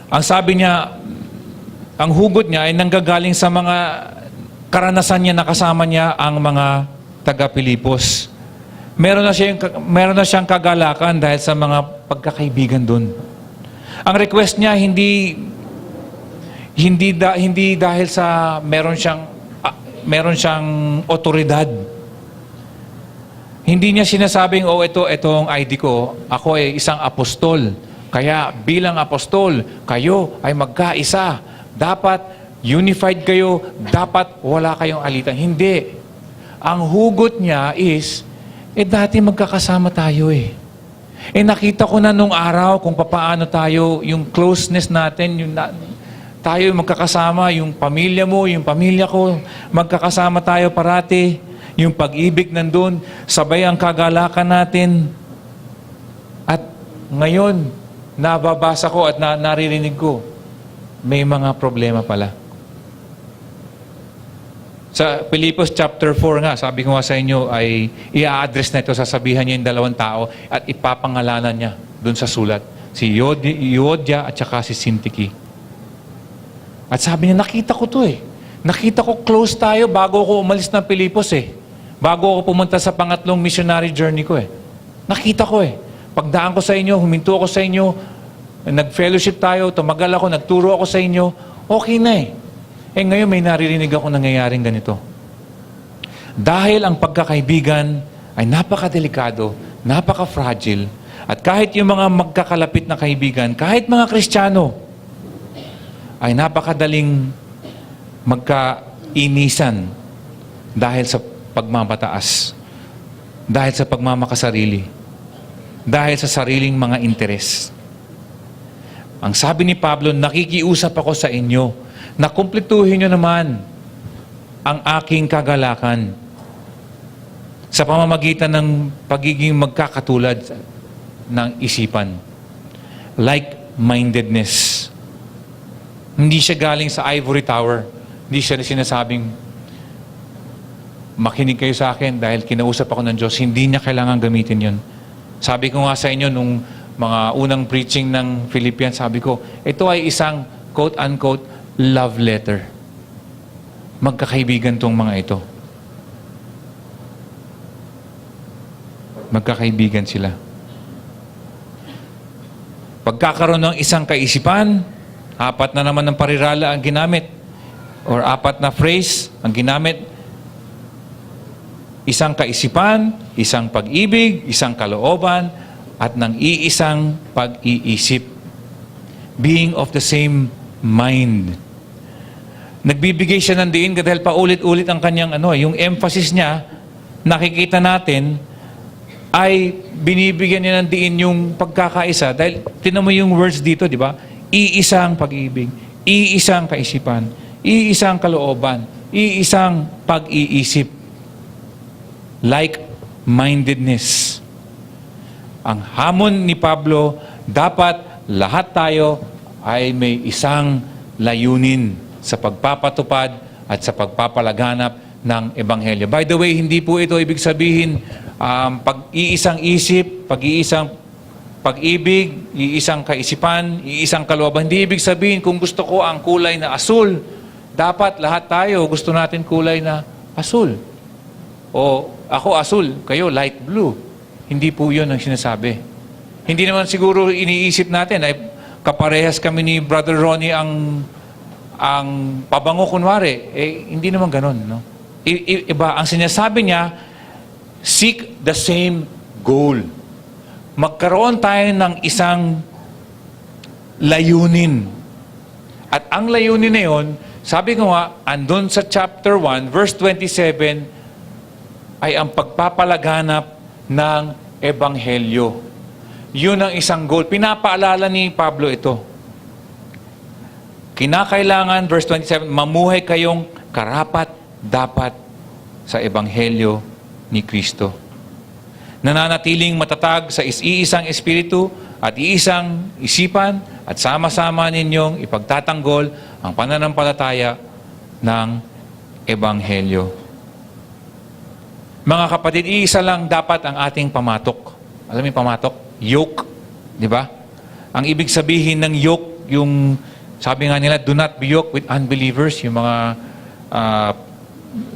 Speaker 1: Ang sabi niya, ang hugot niya ay nanggagaling sa mga karanasan niya, nakasama niya ang mga taga-Pilipos. Meron na siyang kagalakan dahil sa mga pagkakaibigan doon. Ang request niya hindi dahil sa meron siyang otoridad. Hindi niya sinasabing, itong ID ko, ako ay isang apostol. Kaya bilang apostol, kayo ay magkaisa. Dapat unified kayo, dapat wala kayong alitan. Hindi. Ang hugot niya is, dati magkakasama tayo eh. Nakita ko na nung araw kung paano tayo, yung closeness natin, tayo magkakasama, yung pamilya mo, yung pamilya ko, magkakasama tayo parati. Yung pag-ibig nandun, sabay ang kagalakan natin. At ngayon, nababasa ko at naririnig ko, may mga problema pala. Sa Filipos chapter 4 nga, sabi ko nga sa inyo, ay i-address na ito, sasabihan niya yung dalawang tao at ipapangalanan niya dun sa sulat. Si Euodia at saka si Syntyche. At sabi niya, nakita ko to eh. Nakita ko close tayo bago ako umalis ng Filipos eh. Bago ako pumunta sa pangatlong missionary journey ko eh. Nakita ko eh. Pagdaan ko sa inyo, huminto ako sa inyo, nag-fellowship tayo, tumagal ako, nagturo ako sa inyo, okay na eh. Eh ngayon may naririnig ako nangyayaring ganito. Dahil ang pagkakaibigan ay napakadelikado, napaka-fragile, at kahit yung mga magkakalapit na kaibigan, kahit mga Kristiyano, ay napakadaling magkainisan dahil sa pagmamataas, dahil sa pagmamakasarili, dahil sa sariling mga interes. Ang sabi ni Pablo, nakikiusap ako sa inyo na kumpletuhin nyo naman ang aking kagalakan sa pamamagitan ng pagiging magkakatulad ng isipan. Like-mindedness. Hindi siya galing sa ivory tower. Hindi siya sinasabing, makinig kayo sa akin dahil kinausap ako ng Diyos. Hindi niya kailangan gamitin yun. Sabi ko nga sa inyo nung mga unang preaching ng Philippians, sabi ko, ito ay isang quote-unquote love letter. Magkakaibigan tong mga ito. Magkakaibigan sila. Pagkakaroon ng isang kaisipan, 4 na naman ng parirala ang ginamit, or 4 na phrase ang ginamit. Isang kaisipan, isang pag-ibig, isang kalooban, at ng iisang pag-iisip. Being of the same mind. Nagbibigay siya ng diin dahil paulit-ulit ang kanyang yung emphasis niya, nakikita natin, ay binibigyan niya ng diin yung pagkakaisa. Dahil tinan mo yung words dito, di ba? Iisang pag-ibig, iisang kaisipan, iisang kalooban, iisang pag-iisip. Like-mindedness. Ang hamon ni Pablo, dapat lahat tayo ay may isang layunin sa pagpapatupad at sa pagpapalaganap ng Ebanghelyo. By the way, hindi po ito ibig sabihin pag-iisang isip, pag-iisang pag-ibig, iisang kaisipan, iisang kalooban. Hindi ibig sabihin kung gusto ko ang kulay na asul, dapat lahat tayo gusto natin kulay na asul. O ako asul, kayo light blue. Hindi po yun ang sinasabi. Hindi naman siguro iniisip natin ay kaparehas kami ni Brother Ronnie ang pabango kunwari. Hindi naman ganun. No? Iba, ang sinasabi niya, seek the same goal. Magkaroon tayo ng isang layunin. At ang layunin na yun, sabi ko nga, andun sa chapter 1, verse 27, ay ang pagpapalaganap ng Ebanghelyo. Yun ang isang goal. Pinapaalala ni Pablo ito. Kinakailangan, verse 27, mamuhay kayong karapat-dapat sa Ebanghelyo ni Kristo. Nananatiling matatag sa iisang espiritu at iisang isipan at sama-sama ninyong ipagtatanggol ang pananampalataya ng Ebanghelyo. Mga kapatid, iisa lang dapat ang ating pamatok. Alam mo yung pamatok? Yoke. Di ba? Ang ibig sabihin ng yoke, yung sabi nga nila, do not be yoked with unbelievers. Yung mga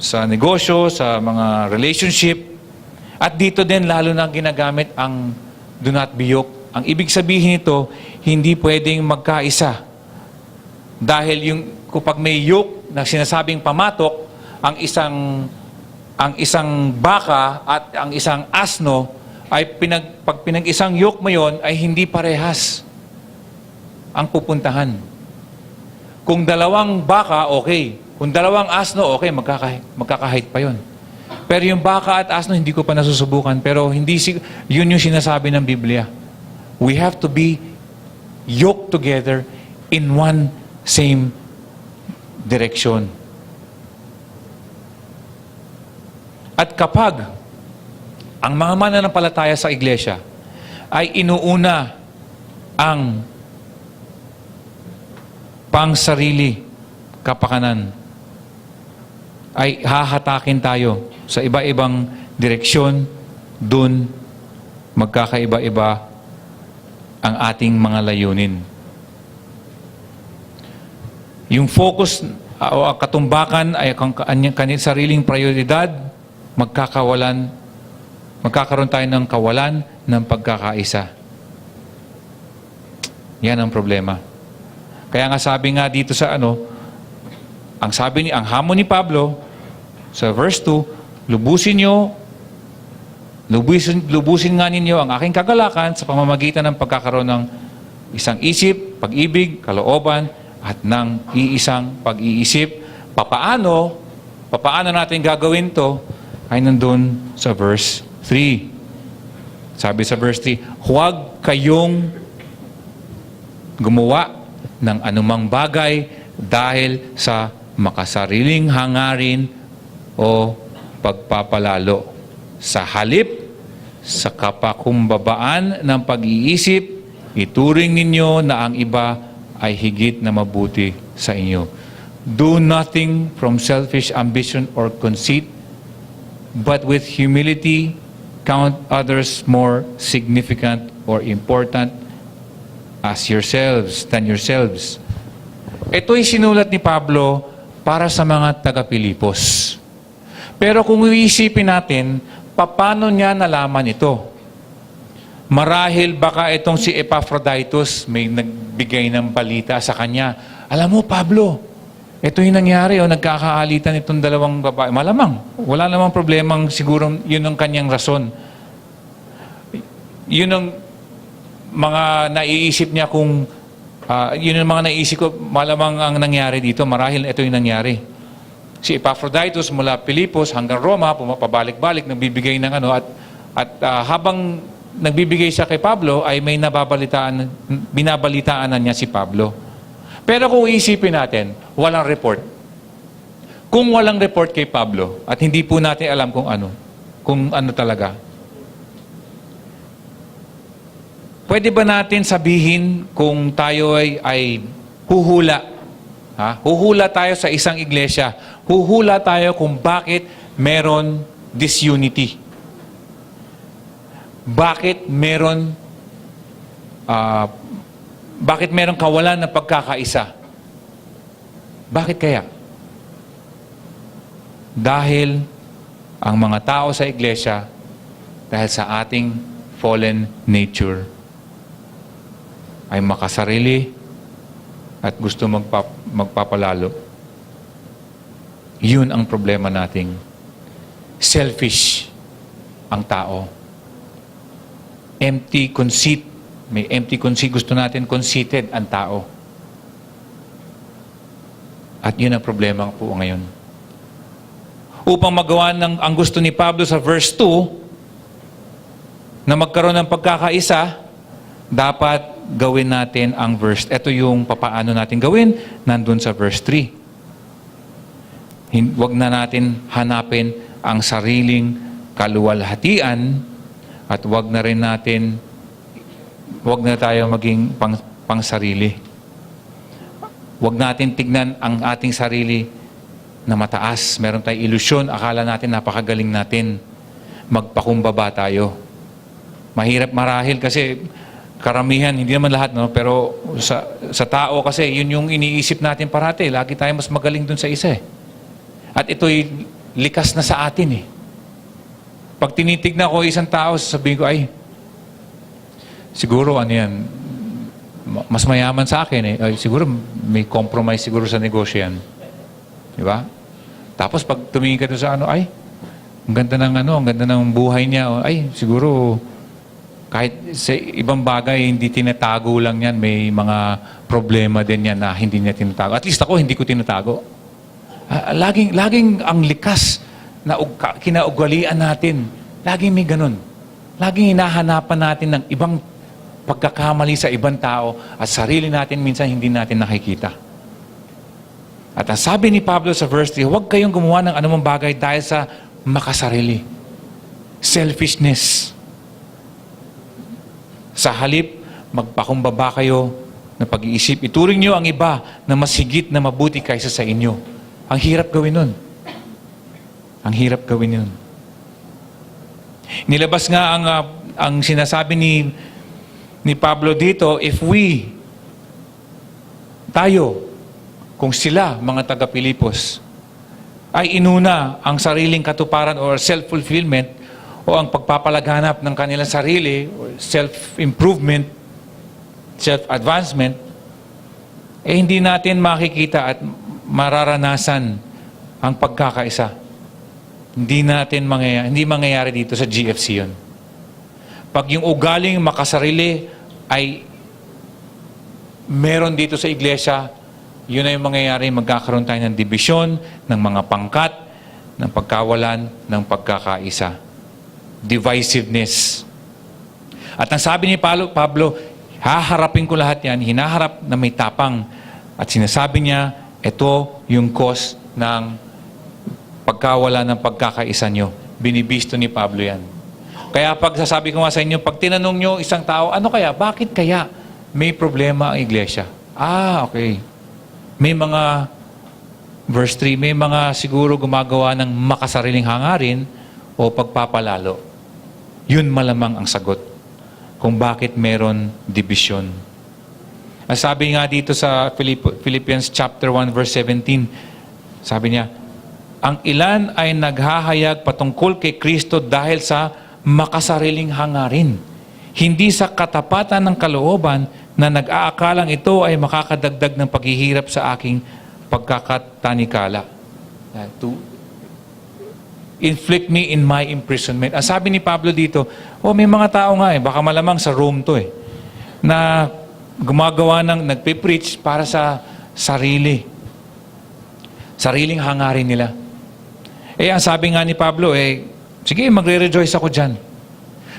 Speaker 1: sa negosyo, sa mga relationship. At dito din lalo na ginagamit ang do not be yoked. Ang ibig sabihin nito, hindi pwedeng magkaisa. Dahil kapag may yoke na sinasabing pamatok, ang isang baka at ang isang asno ay pag pinag-isang yoke mo yon ay hindi parehas ang pupuntahan. Kung 2 baka, okay. Kung 2 asno, okay, magkakahit pa yon. Pero yung baka at asno, hindi ko pa nasusubukan. Pero yun yung sinasabi ng Biblia. We have to be yoked together in one same direction. At kapag ang mga mananampalataya sa iglesia ay inuuna ang pangsarili kapakanan, ay hahatakin tayo sa iba-ibang direksyon. Dun magkakaiba-iba ang ating mga layunin. Yung focus o ang katumbakan ay ang kanyang sariling prioridad, magkakaroon tayo ng kawalan ng pagkakaisa. Yan ang problema. Kaya nga sabi nga dito sa ang hamon ni Pablo sa verse 2, lubusin nga ninyo ang aking kagalakan sa pamamagitan ng pagkakaroon ng isang isip, pag-ibig, kalooban, at ng iisang pag-iisip. Papaano natin gagawin to ay nandun sa verse 3. Sabi sa verse 3, huwag kayong gumawa ng anumang bagay dahil sa makasariling hangarin o pagpapalalo. Sa halip, sa kapakumbabaan ng pag-iisip, ituring ninyo na ang iba ay higit na mabuti sa inyo. Do nothing from selfish ambition or conceit, but with humility count others more significant or important than yourselves. Ito'y sinulat ni Pablo para sa mga taga-Pilipos. Pero kung iisipin natin, paano niya nalaman ito? Marahil baka itong si Epaphroditus may nagbigay ng balita sa kanya. Alam mo, Pablo, ito yung nangyari, nagkakaalitan itong dalawang babae. Malamang, wala namang problemang siguro yun ang kanyang rason. Yun ang mga naiisip niya kung, yun ang mga naiisip ko, malamang ang nangyari dito, marahil ito yung nangyari. Si Epaphroditus mula Pilipos hanggang Roma, pumapabalik-balik, nagbibigay ng habang nagbibigay siya kay Pablo, ay may binabalitaan na niya si Pablo. Pero kung isipin natin, walang report. Kung walang report kay Pablo, at hindi po natin alam kung ano talaga, pwede ba natin sabihin kung tayo ay huhula? Huhula tayo sa isang iglesia. Huhula tayo kung bakit meron disunity. Bakit meron kawalan ng pagkakaisa? Bakit kaya? Dahil ang mga tao sa iglesia, dahil sa ating fallen nature, ay makasarili at gusto magpapalalo. Yun ang problema nating selfish ang tao. Empty conceit. May empty conceit. Gusto natin conceited ang tao. At yun ang problema po ngayon. Upang magawa ang gusto ni Pablo sa verse 2, na magkaroon ng pagkakaisa, dapat gawin natin ang verse. Ito yung papaano natin gawin, nandun sa verse 3. Huwag na natin hanapin ang sariling kaluwalhatian at huwag na tayo maging pangsarili. Huwag natin tignan ang ating sarili na mataas. Meron tayong ilusyon, akala natin napakagaling natin. Magpakumbaba tayo. Mahirap marahil kasi karamihan, hindi naman lahat, no? Pero sa tao kasi, yun yung iniisip natin parati. Lagi tayo mas magaling dun sa isa. At ito'y likas na sa atin. Pag tinitignan ko isang tao, sasabihin ko, ay, siguro yan, mas mayaman sa akin. Ay, siguro may compromise siguro sa negosyo yan. Di ba? Tapos pag tumingin ka doon sa ay, ang ganda ng buhay niya. Ay, siguro, kahit sa ibang bagay, hindi tinatago lang yan. May mga problema din yan na hindi niya tinatago. At least ako, hindi ko tinatago. Laging ang likas na kinaugalian natin. Laging may ganun. Laging hinahanapan natin ng ibang pagkakamali sa ibang tao at sarili natin minsan hindi natin nakikita. At ang sabi ni Pablo sa verse 3, huwag kayong gumawa ng anumang bagay dahil sa makasarili. Selfishness. Sa halip, magpakumbaba kayo na pag-iisip. Ituring nyo ang iba na mas higit na mabuti kaysa sa inyo. Ang hirap gawin nun. Ang hirap gawin yun. Nilabas nga ang sinasabi ni Pablo dito, if tayo, kung sila, mga taga-Pilipos, ay inuna ang sariling katuparan or self-fulfillment o ang pagpapalaganap ng kanilang sarili, or self-improvement, self-advancement, hindi natin makikita at mararanasan ang pagkakaisa. Hindi mangyayari dito sa GFC yun. Pag yung ugaling makasarili ay meron dito sa iglesia, yun na yung mangyayari, magkakaroon tayo ng dibisyon, ng mga pangkat, ng pagkawalan, ng pagkakaisa. Divisiveness. At ang sabi ni Pablo, haharapin ko lahat yan, hinaharap na may tapang. At sinasabi niya, ito yung cause ng pagkawala ng pagkakaisa nyo. Binibisto ni Pablo yan. Kaya pag sasabi ko nga sa inyo, pag tinanong nyo isang tao, ano kaya, bakit kaya may problema ang iglesia? Okay. May mga, verse 3, may mga siguro gumagawa ng makasariling hangarin o pagpapalalo. Yun malamang ang sagot kung bakit meron division. Ang sabi nga dito sa Philippians chapter 1 verse 17, sabi niya, ang ilan ay naghahayag patungkol kay Kristo dahil sa makasariling hangarin, hindi sa katapatan ng kalooban na nag-aakalang ito ay makakadagdag ng paghihirap sa aking pagkakatanikala. To inflict me in my imprisonment. Ang sabi ni Pablo dito, may mga tao nga baka malamang sa Rome to na gumagawa nagpe-preach para sa sariling hangarin nila. Ang sabi nga ni Pablo, sige, magre-rejoice ako dyan.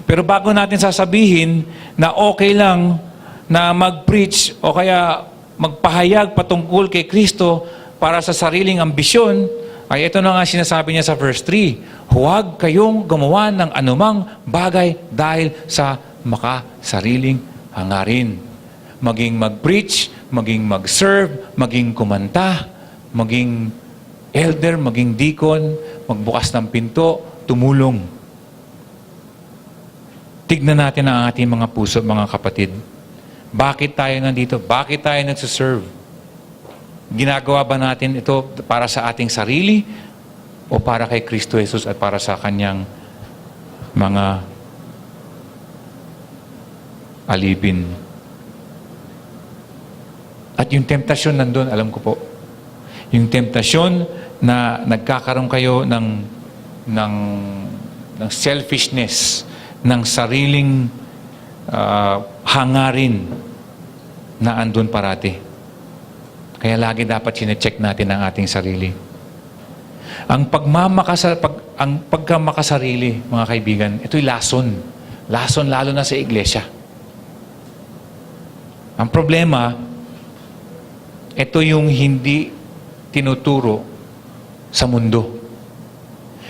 Speaker 1: Pero bago natin sasabihin na okay lang na mag-preach o kaya magpahayag patungkol kay Kristo para sa sariling ambisyon, ay ito na nga sinasabi niya sa verse 3, huwag kayong gumawa ng anumang bagay dahil sa makasariling hangarin. Maging mag-preach, maging mag-serve, maging kumanta, maging elder, maging deacon, magbukas ng pinto, tumulong. Tignan natin ang ating mga puso, mga kapatid. Bakit tayo nandito? Bakit tayo nagsiserve? Ginagawa ba natin ito para sa ating sarili o para kay Kristo Jesus at para sa Kanyang mga alipin? At yung temptasyon nandun, alam ko po. Yung temptasyon na nagkakaroon kayo ng selfishness, ng sariling hangarin na andun parati. Kaya lagi dapat sinecheck natin ang ating sarili. Ang pagkamakasarili, mga kaibigan, ito'y lason. Lason lalo na sa iglesia. Ang problema, ito yung hindi tinuturo sa mundo.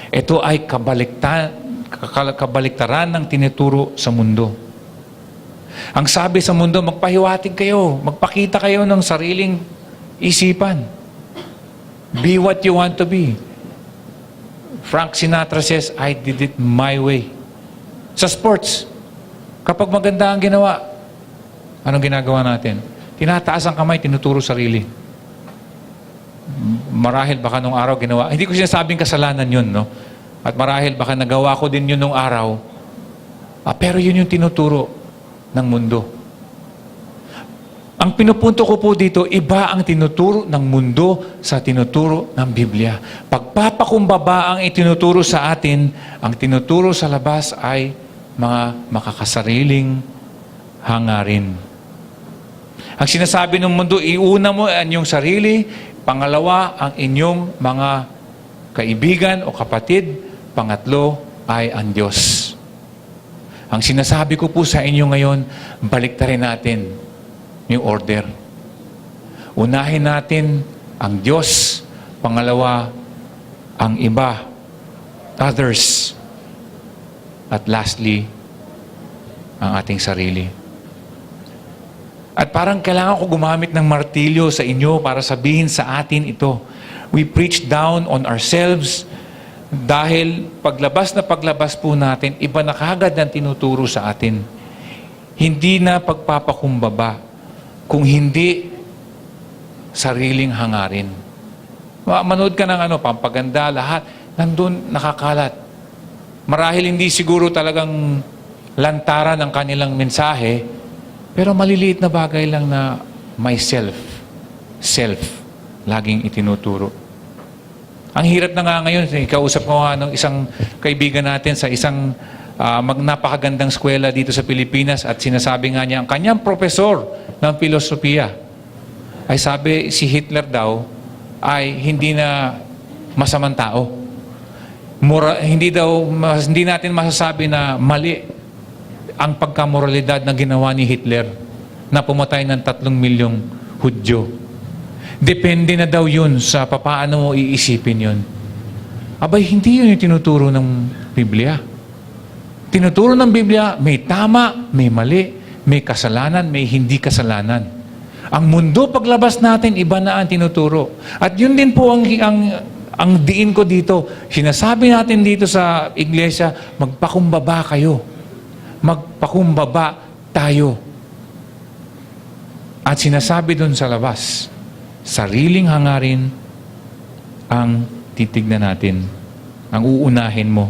Speaker 1: Ito ay kabaliktaran ng tinuturo sa mundo. Ang sabi sa mundo, magpahiwatig kayo, magpakita kayo ng sariling isipan. Be what you want to be. Frank Sinatra says, I did it my way. Sa sports, kapag maganda ang ginawa, anong ginagawa natin? Tinataas ang kamay, tinuturo sarili. Marahil baka nung araw ginawa, hindi ko sinasabing kasalanan yun, no? At marahil baka nagawa ko din yun nung araw, pero yun yung tinuturo ng mundo. Ang pinupunto ko po dito, iba ang tinuturo ng mundo sa tinuturo ng Biblia. Pagpapakumbaba ang itinuturo sa atin, ang tinuturo sa labas ay mga makakasariling hangarin. Ang sinasabi ng mundo, iuna mo ang inyong sarili, pangalawa ang inyong mga kaibigan o kapatid, pangatlo ay ang Diyos. Ang sinasabi ko po sa inyo ngayon, baliktarin natin yung order. Unahin natin ang Diyos, pangalawa ang iba, others, at lastly, ang ating sarili. At parang kailangan ko gumamit ng martilyo sa inyo para sabihin sa atin ito. We preach down on ourselves dahil paglabas na paglabas po natin, iba na kagad ang tinuturo sa atin. Hindi na pagpapakumbaba, kung hindi sariling hangarin. Manood ka ng pampaganda, lahat, nandun nakakalat. Marahil hindi siguro talagang lantaran ang kanilang mensahe, pero maliliit na bagay lang na myself, self, laging itinuturo. Ang hirap na nga ngayon, kausap ko nga ng isang kaibigan natin sa isang napakagandang eskwela dito sa Pilipinas at sinasabi nga niya, ang kanyang profesor ng filosofiya ay sabi si Hitler daw ay hindi na masamang tao. Hindi natin masasabi na mali ang pagkamoralidad na ginawa ni Hitler na pumatay ng 3 milyong Hudyo. Depende na daw yun sa papaano mo iisipin yun. Abay, hindi yun yung tinuturo ng Biblia. Tinuturo ng Biblia, may tama, may mali, may kasalanan, may hindi kasalanan. Ang mundo paglabas natin, iba na ang tinuturo. At yun din po ang diin ko dito. Sinasabi natin dito sa iglesia, magpakumbaba kayo. Magpakumbaba tayo. At sinasabi doon sa labas, sariling hangarin ang titignan natin, ang uunahin mo.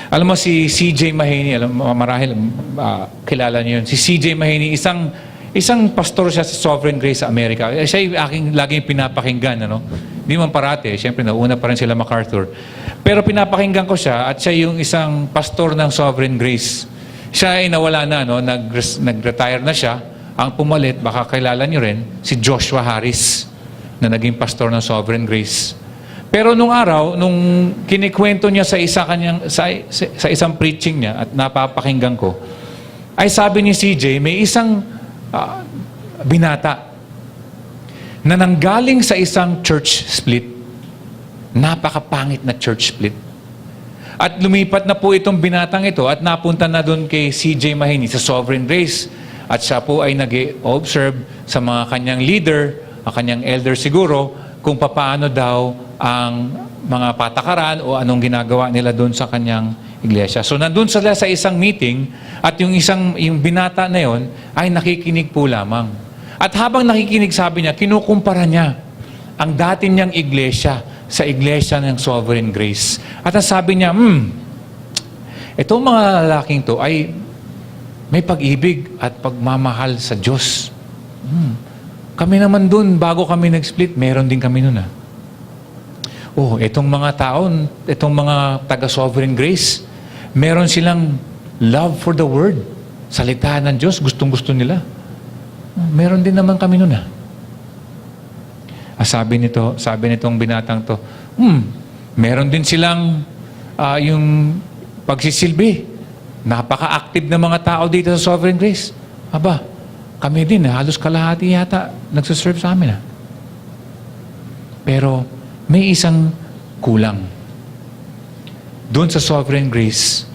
Speaker 1: Alam mo si C.J. Mahaney, marahil kilala niyo yun. Si C.J. Mahaney, isang pastor siya sa Sovereign Grace sa Amerika. Siya yung aking laging pinapakinggan. Hindi man parati. Siyempre, nauna pa rin sila MacArthur. Pero pinapakinggan ko siya at siya yung isang pastor ng Sovereign Grace. Siya ay nawala na, nag-retire na siya. Ang pumalit, baka kilala niyo rin, si Joshua Harris na naging pastor ng Sovereign Grace. Pero nung araw, nung kinikwento niya sa isang preaching niya at napapakinggan ko, ay sabi ni CJ, may isang binata na nanggaling sa isang church split. Napakapangit na church split. At lumipat na po itong binatang ito at napunta na doon kay C.J. Mahaney sa Sovereign Grace. At siya po ay nag-observe sa mga kanyang leader, ang kanyang elder siguro, kung papaano daw ang mga patakaran o anong ginagawa nila doon sa kanyang iglesia. So nandun sila sa isang meeting at yung binata na yon ay nakikinig po lamang. At habang nakikinig, sabi niya, kinukumpara niya ang dati niyang iglesia sa iglesia ng Sovereign Grace. At ang sabi niya, itong mga lalaking to ay may pag-ibig at pagmamahal sa Diyos. Kami naman dun, bago kami nag-split, meron din kami nun. Itong mga taon, itong mga taga-Sovereign Grace, meron silang love for the Word. Salita ng Diyos, gustong-gusto nila. Meron din naman kami nun. Sabi nitong binatang to, meron din silang yung pagsisilbi. Napaka-active na mga tao dito sa Sovereign Grace. Kami din, halos kalahati yata nagsaserve sa amin. Pero may isang kulang. Doon sa Sovereign Grace,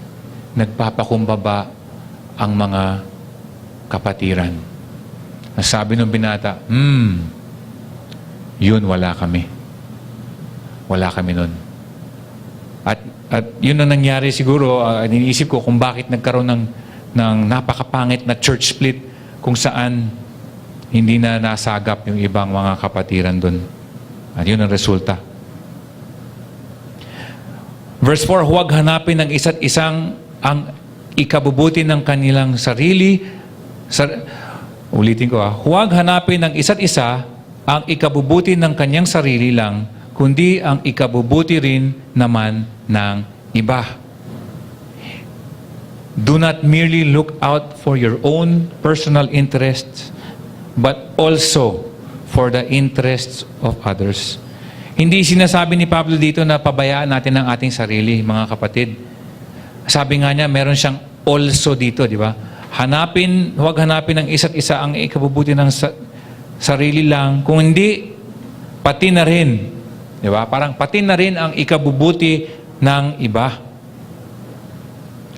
Speaker 1: nagpapakumbaba ang mga kapatiran. Sabi ng binata, yun, wala kami. Wala kami nun. At yun ang nangyari siguro, iniisip ko kung bakit nagkaroon ng napakapangit na church split kung saan hindi na nasagap yung ibang mga kapatiran doon. At yun ang resulta. Verse 4, huwag hanapin ng isa't isang ang ikabubuti ng kanilang sarili. Ulitin ko huwag hanapin ng isa't isa ang ikabubuti ng kanyang sarili lang, kundi ang ikabubuti rin naman ng iba. Do not merely look out for your own personal interests, but also for the interests of others. Hindi sinasabi ni Pablo dito na pabayaan natin ang ating sarili, mga kapatid. Sabi nga niya, meron siyang also dito, di ba? Huwag hanapin ng isa't isa ang ikabubuti ng sarili lang, kung hindi, pati na rin. Di ba? Parang pati na rin ang ikabubuti ng iba.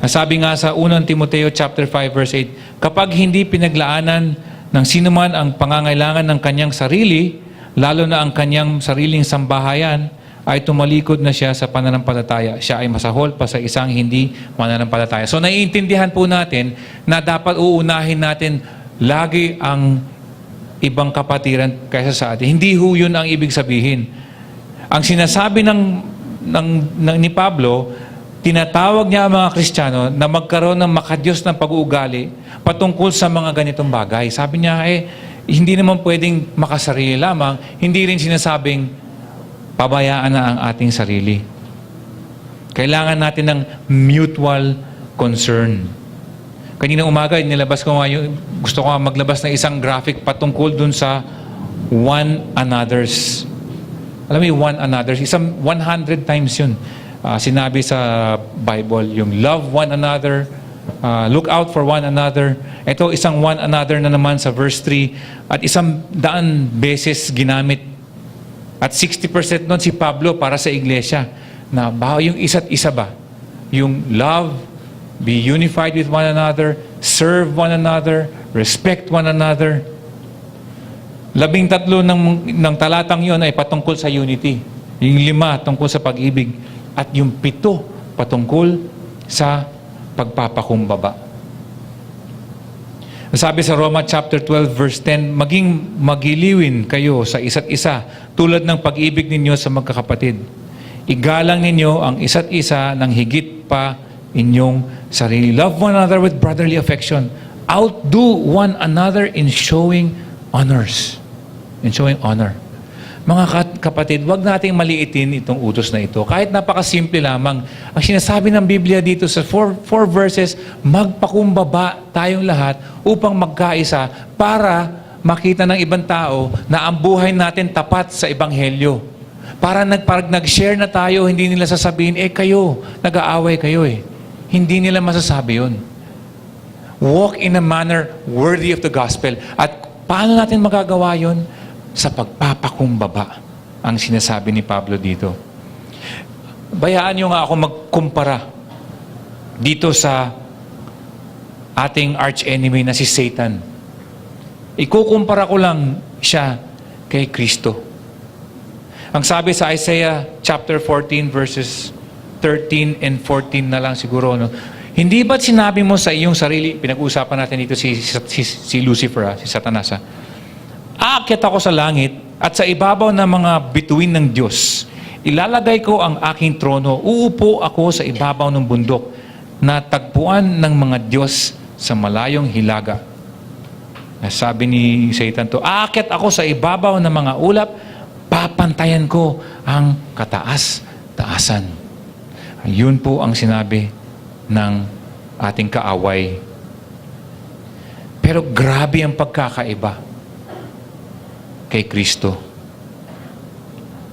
Speaker 1: Sabi nga sa 1 Timoteo chapter 5 verse 8, kapag hindi pinaglaanan ng sino man ang pangangailangan ng kanyang sarili, lalo na ang kanyang sariling sambahayan, ay tumalikod na siya sa pananampalataya. Siya ay masahol pa sa isang hindi mananampalataya. So naiintindihan po natin na dapat uunahin natin lagi ang ibang kapatiran kaysa sa atin. Hindi ho yun ang ibig sabihin. Ang sinasabi ni Pablo, tinatawag niya ang mga Kristiyano na magkaroon ng makadiyos ng pag-uugali patungkol sa mga ganitong bagay. Sabi niya, hindi naman pwedeng makasarili lamang, hindi rin sinasabing pabayaan na ang ating sarili. Kailangan natin ng mutual concern. Kanina umaga, nilabas ko nga gusto ko maglabas ng isang graphic patungkol dun sa one another's. Alam mo yung one another's? Isang 100 times yun. Sinabi sa Bible, yung love one another, look out for one another. Ito, isang one another na naman sa verse 3 at 100 beses ginamit. At 60% nun si Pablo para sa iglesia. Na yung isa't isa ba? Yung love, be unified with one another, serve one another, respect one another. 13 ng talatang yon ay patungkol sa unity. Yung 5 tungkol sa pag-ibig. At yung 7 patungkol sa pagpapakumbaba. Sabi sa Roma chapter 12 verse 10, maging magiliwin kayo sa isa't isa tulad ng pag-ibig ninyo sa magkakapatid. Igalang ninyo ang isa't isa ng higit pa inyong sarili. Love one another with brotherly affection. Outdo one another in showing honors. In showing honor. Mga kapatid, wag nating maliitin itong utos na ito. Kahit napakasimple lamang, ang sinasabi ng Biblia dito sa 4 verses, magpakumbaba tayong lahat upang magkaisa para makita ng ibang tao na ang buhay natin tapat sa Ebanghelyo. Para nag-share na tayo, hindi nila sasabihin, kayo, nag-aaway kayo . Hindi nila masasabi yun. Walk in a manner worthy of the gospel. At paano natin magagawa yun? Sa pagpapakumbaba ang sinasabi ni Pablo dito. Bayaan nyo nga ako magkumpara dito sa ating arch-enemy na si Satan. Ikukumpara ko lang siya kay Kristo. Ang sabi sa Isaiah chapter 14 verses 13 and 14 na lang siguro, no? Hindi ba't sinabi mo sa iyong sarili, pinag-uusapan natin dito si Lucifer, si Satanas, aakyat ako sa langit at sa ibabaw ng mga bituin ng Diyos. Ilalagay ko ang aking trono. Uupo ako sa ibabaw ng bundok na tagpuan ng mga Diyos sa malayong hilaga. Sabi ni Satan to, aakyat ako sa ibabaw ng mga ulap, papantayan ko ang kataas-taasan. Yun po ang sinabi ng ating kaaway. Pero grabe ang pagkakaiba kay Kristo.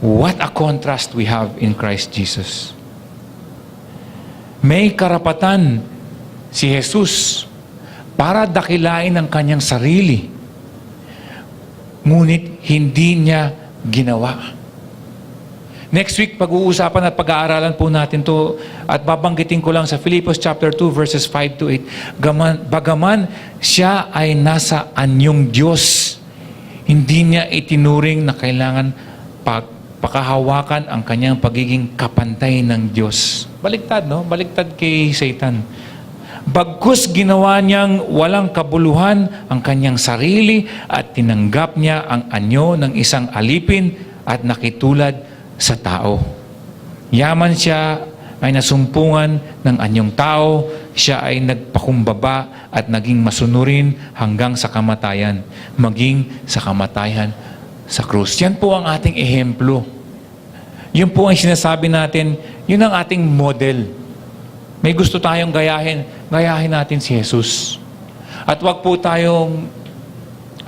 Speaker 1: What a contrast we have in Christ Jesus. May karapatan si Jesus para dakilain ang kanyang sarili. Ngunit hindi niya ginawa. Next week, pag-uusapan at pag-aaralan po natin to at babanggitin ko lang sa Philippians chapter 2 verses 5 to 8. Bagaman siya ay nasa anyong Diyos, hindi niya itinuring na kailangan pakahawakan ang kanyang pagiging kapantay ng Diyos. Baliktad, no? Baliktad kay Satan. Bagkus ginawa niyang walang kabuluhan ang kanyang sarili at tinanggap niya ang anyo ng isang alipin at nakitulad sa tao. Yaman siya ay nasumpungan ng anyong tao, siya ay nagpakumbaba at naging masunurin hanggang sa kamatayan, maging sa kamatayan sa krus. Yan po ang ating ehemplo. Yun po ang sinasabi natin, yun ang ating model. May gusto tayong gayahin natin si Jesus. At wag po tayong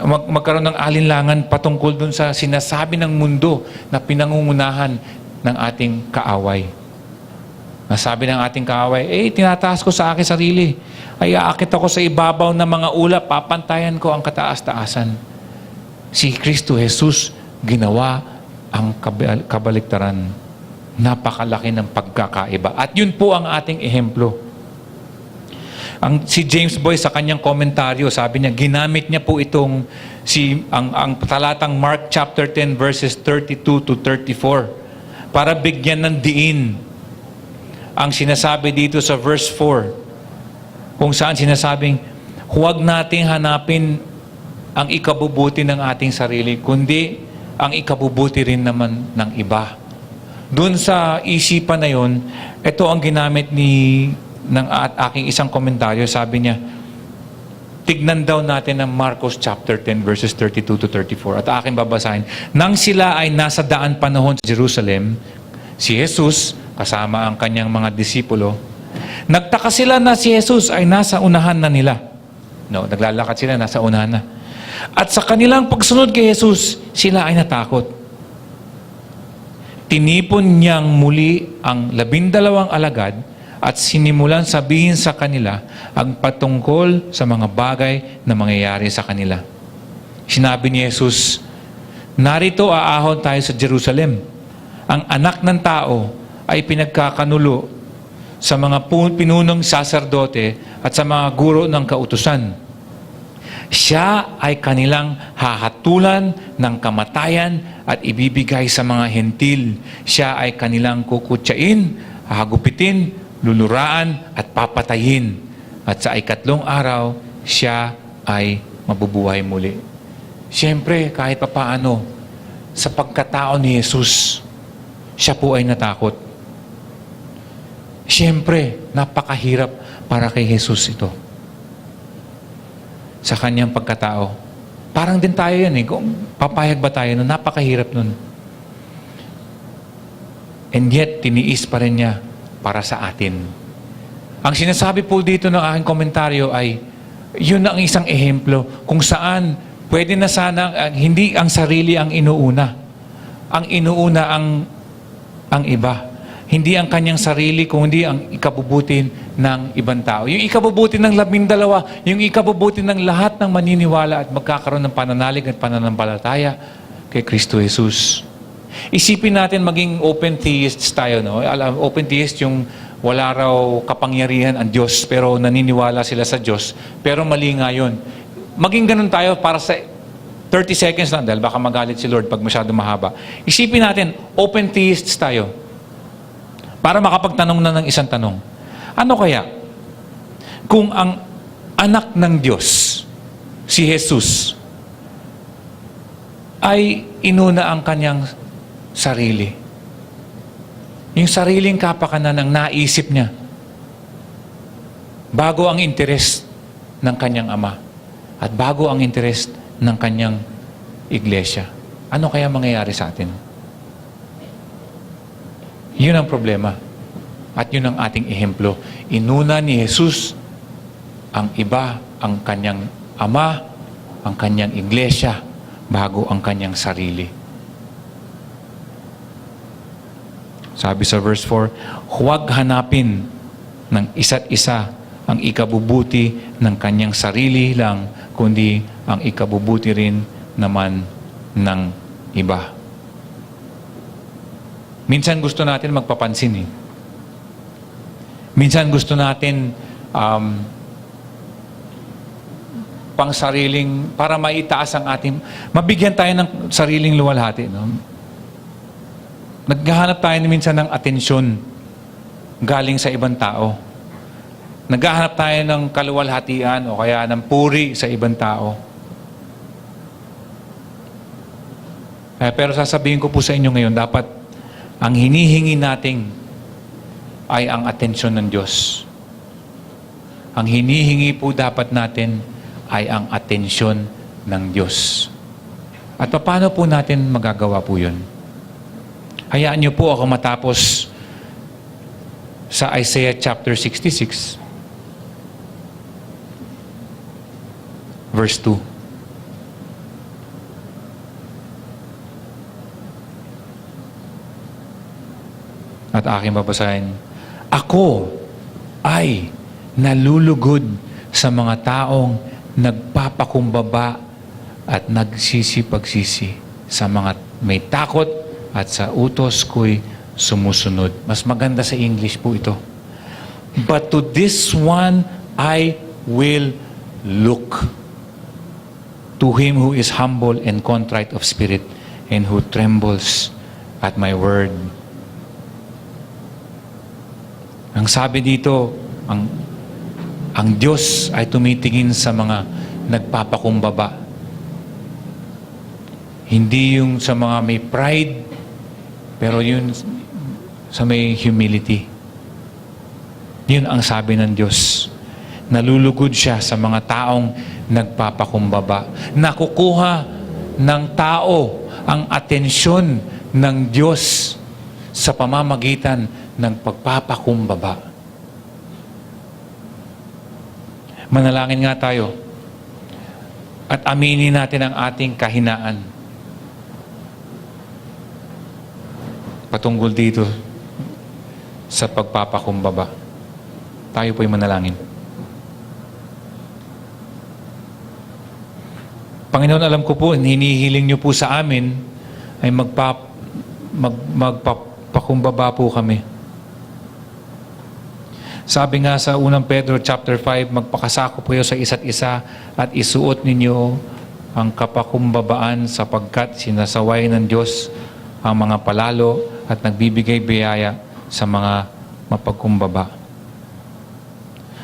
Speaker 1: magkaroon ng alinlangan patungkol dun sa sinasabi ng mundo na pinangungunahan ng ating kaaway. Nasabi ng ating kaaway, tinataas ko sa aking sarili. Ay aakit ako sa ibabaw ng mga ulap, papantayan ko ang kataas-taasan. Si Kristo Jesus ginawa ang kabaliktaran. Napakalaki ng pagkakaiba. At yun po ang ating ehemplo. Si James Boyce sa kanyang komentaryo, sabi niya, ginamit niya po itong ang talatang Mark chapter 10 verses 32 to 34 para bigyan ng diin ang sinasabi dito sa verse 4, kung saan sinasabing, huwag nating hanapin ang ikabubuti ng ating sarili, kundi ang ikabubuti rin naman ng iba. Doon sa isipan na yun, ito ang ginamit ng aking isang komentaryo. Sabi niya, tignan daw natin ang Marcos chapter 10 verses 32 to 34. At aking babasahin, nang sila ay nasa daan panahon sa Jerusalem, si Jesus, kasama ang kanyang mga disipulo, nagtaka sila na si Jesus ay nasa unahan na nila. No, naglalakad sila, nasa unahan na. At sa kanilang pagsunod kay Jesus, sila ay natakot. Tinipon niyang muli ang 12 alagad at sinimulan sabihin sa kanila ang patungkol sa mga bagay na mangyayari sa kanila. Sinabi ni Jesus, narito aahon tayo sa Jerusalem. Ang anak ng tao ay pinagkakanulo sa mga pinunong saserdote at sa mga guro ng kautusan. Siya ay kanilang hahatulan ng kamatayan at ibibigay sa mga hentil. Siya ay kanilang kukutsain, hahagupitin, luluraan at papatayin. At sa ikatlong araw, siya ay mabubuhay muli. Siyempre, kahit papaano, sa pagkatao ni Jesus, siya po ay natakot. Siyempre, napakahirap para kay Jesus ito. Sa kanyang pagkatao. Parang din tayo yan eh. Kung papayag ba tayo nun? Napakahirap nun. And yet, tiniis pa rin niya para sa atin. Ang sinasabi po dito ng aking komentaryo ay, yun ang isang ehemplo kung saan pwede na sana, hindi ang sarili ang inuuna. Ang inuuna ang iba. Hindi ang kanyang sarili, kundi ang ikabubuti ng ibang tao. Yung ikabubuti ng 12, yung ikabubuti ng lahat ng maniniwala at magkakaroon ng pananalig at pananampalataya kay Kristo Jesus. Isipin natin maging open theists tayo, no? Open theist yung wala raw kapangyarihan ang Diyos, pero naniniwala sila sa Diyos, pero mali nga yun. Maging ganun tayo para sa 30 seconds lang, dahil baka magalit si Lord pag masyado mahaba. Isipin natin, open theists tayo. Para makapagtanong na ng isang tanong. Ano kaya? Kung ang anak ng Diyos, si Jesus, ay inuna ang kanyang sarili. Yung sariling kapakanan ng naisip niya, bago ang interes ng kanyang ama, at bago ang interes ng kanyang iglesia. Ano kaya mangyayari sa atin? Yun ang problema. At yun ang ating ehemplo. Inuna ni Jesus ang iba, ang kanyang ama, ang kanyang iglesia, bago ang kanyang sarili. Sabi sa verse 4, huwag hanapin ng isa't isa ang ikabubuti ng kanyang sarili lang, kundi ang ikabubuti rin naman ng iba. Minsan gusto natin magpapansin eh. Minsan gusto natin pang sariling, para maitaas ang ating, mabigyan tayo ng sariling luwalhati. No? Naghahanap tayo minsan ng atensyon galing sa ibang tao. Naghahanap tayo ng kaluwalhatian o kaya ng puri sa ibang tao. Pero sasabihin ko po sa inyo ngayon, dapat ang hinihingi natin ay ang atensyon ng Diyos. Ang hinihingi po dapat natin ay ang atensyon ng Diyos. At paano po natin magagawa po yun? Hayaan niyo po ako matapos sa Isaiah chapter 66, verse 2. At aking babasahin, ako ay nalulugod sa mga taong nagpapakumbaba at nagsisipagsisi, sa mga may takot at sa utos ko'y sumusunod. Mas maganda sa English po ito. But to this one I will look to him who is humble and contrite of spirit and who trembles at my word. Ang sabi dito, ang Diyos ay tumitingin sa mga nagpapakumbaba. Hindi yung sa mga may pride, pero yun sa may humility. Yun ang sabi ng Diyos. Nalulugod siya sa mga taong nagpapakumbaba. Nakukuha ng tao ang atensyon ng Diyos sa pamamagitan ng pagpapakumbaba. Manalangin nga tayo at aminin natin ang ating kahinaan patungkol dito sa pagpapakumbaba. Tayo po'y manalangin. Panginoon, alam ko po, hinihiling niyo po sa amin ay magpapakumbaba po kami. Sabi nga sa unang Pedro chapter 5, magpakasako po kayo sa isa't isa at isuot ninyo ang kapakumbabaan sapagkat sinasaway ng Diyos ang mga palalo at nagbibigay biyaya sa mga mapagkumbaba.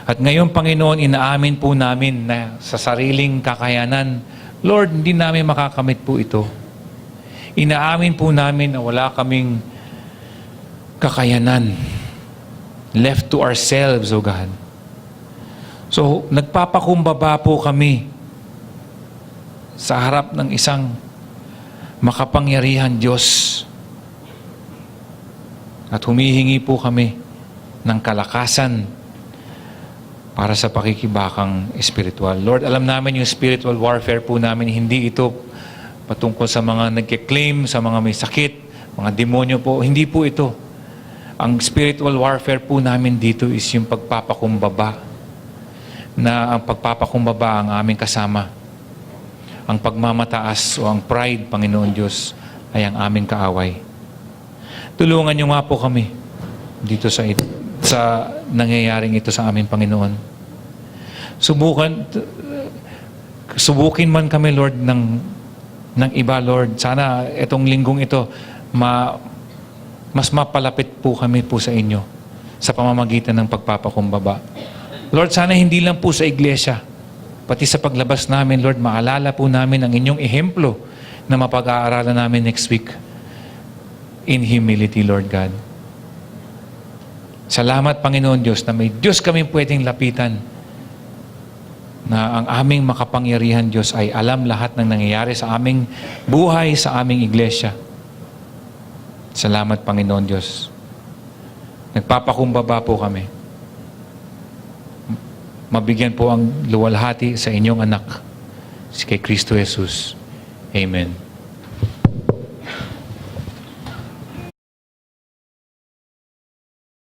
Speaker 1: At ngayon, Panginoon, inaamin po namin na sa sariling kakayanan, Lord, hindi namin makakamit po ito. Inaamin po namin na wala kaming kakayanan left to ourselves, O God. So, nagpapakumbaba po kami sa harap ng isang makapangyarihan Diyos. At humihingi po kami ng kalakasan para sa pakikibakang espiritual. Lord, alam namin yung spiritual warfare po namin, hindi ito patungkol sa mga nagkiklaim, sa mga may sakit, mga demonyo po. Hindi po ito. Ang spiritual warfare po namin dito is yung pagpapakumbaba. Na ang pagpapakumbaba ang aming kasama. Ang pagmamataas o ang pride, Panginoon Diyos, ay ang aming kaaway. Tulungan niyo nga po kami dito sa nangyayaring ito sa aming Panginoon. Subukin man kami, Lord, ng iba, Lord. Sana itong linggong ito, mas mapalapit po kami po sa inyo sa pamamagitan ng pagpapakumbaba. Lord, sana hindi lang po sa iglesia, pati sa paglabas namin, Lord, maalala po namin ang inyong ehemplo na mapag-aaralan namin next week in humility, Lord God. Salamat, Panginoon Diyos, na may Diyos kami pwedeng lapitan, na ang aming makapangyarihan Diyos ay alam lahat ng nangyayari sa aming buhay, sa aming iglesia. Salamat, Panginoon Diyos. Nagpapakumbaba po kami. Mabigyan po ang luwalhati sa inyong anak, si kay Kristo Jesus. Amen.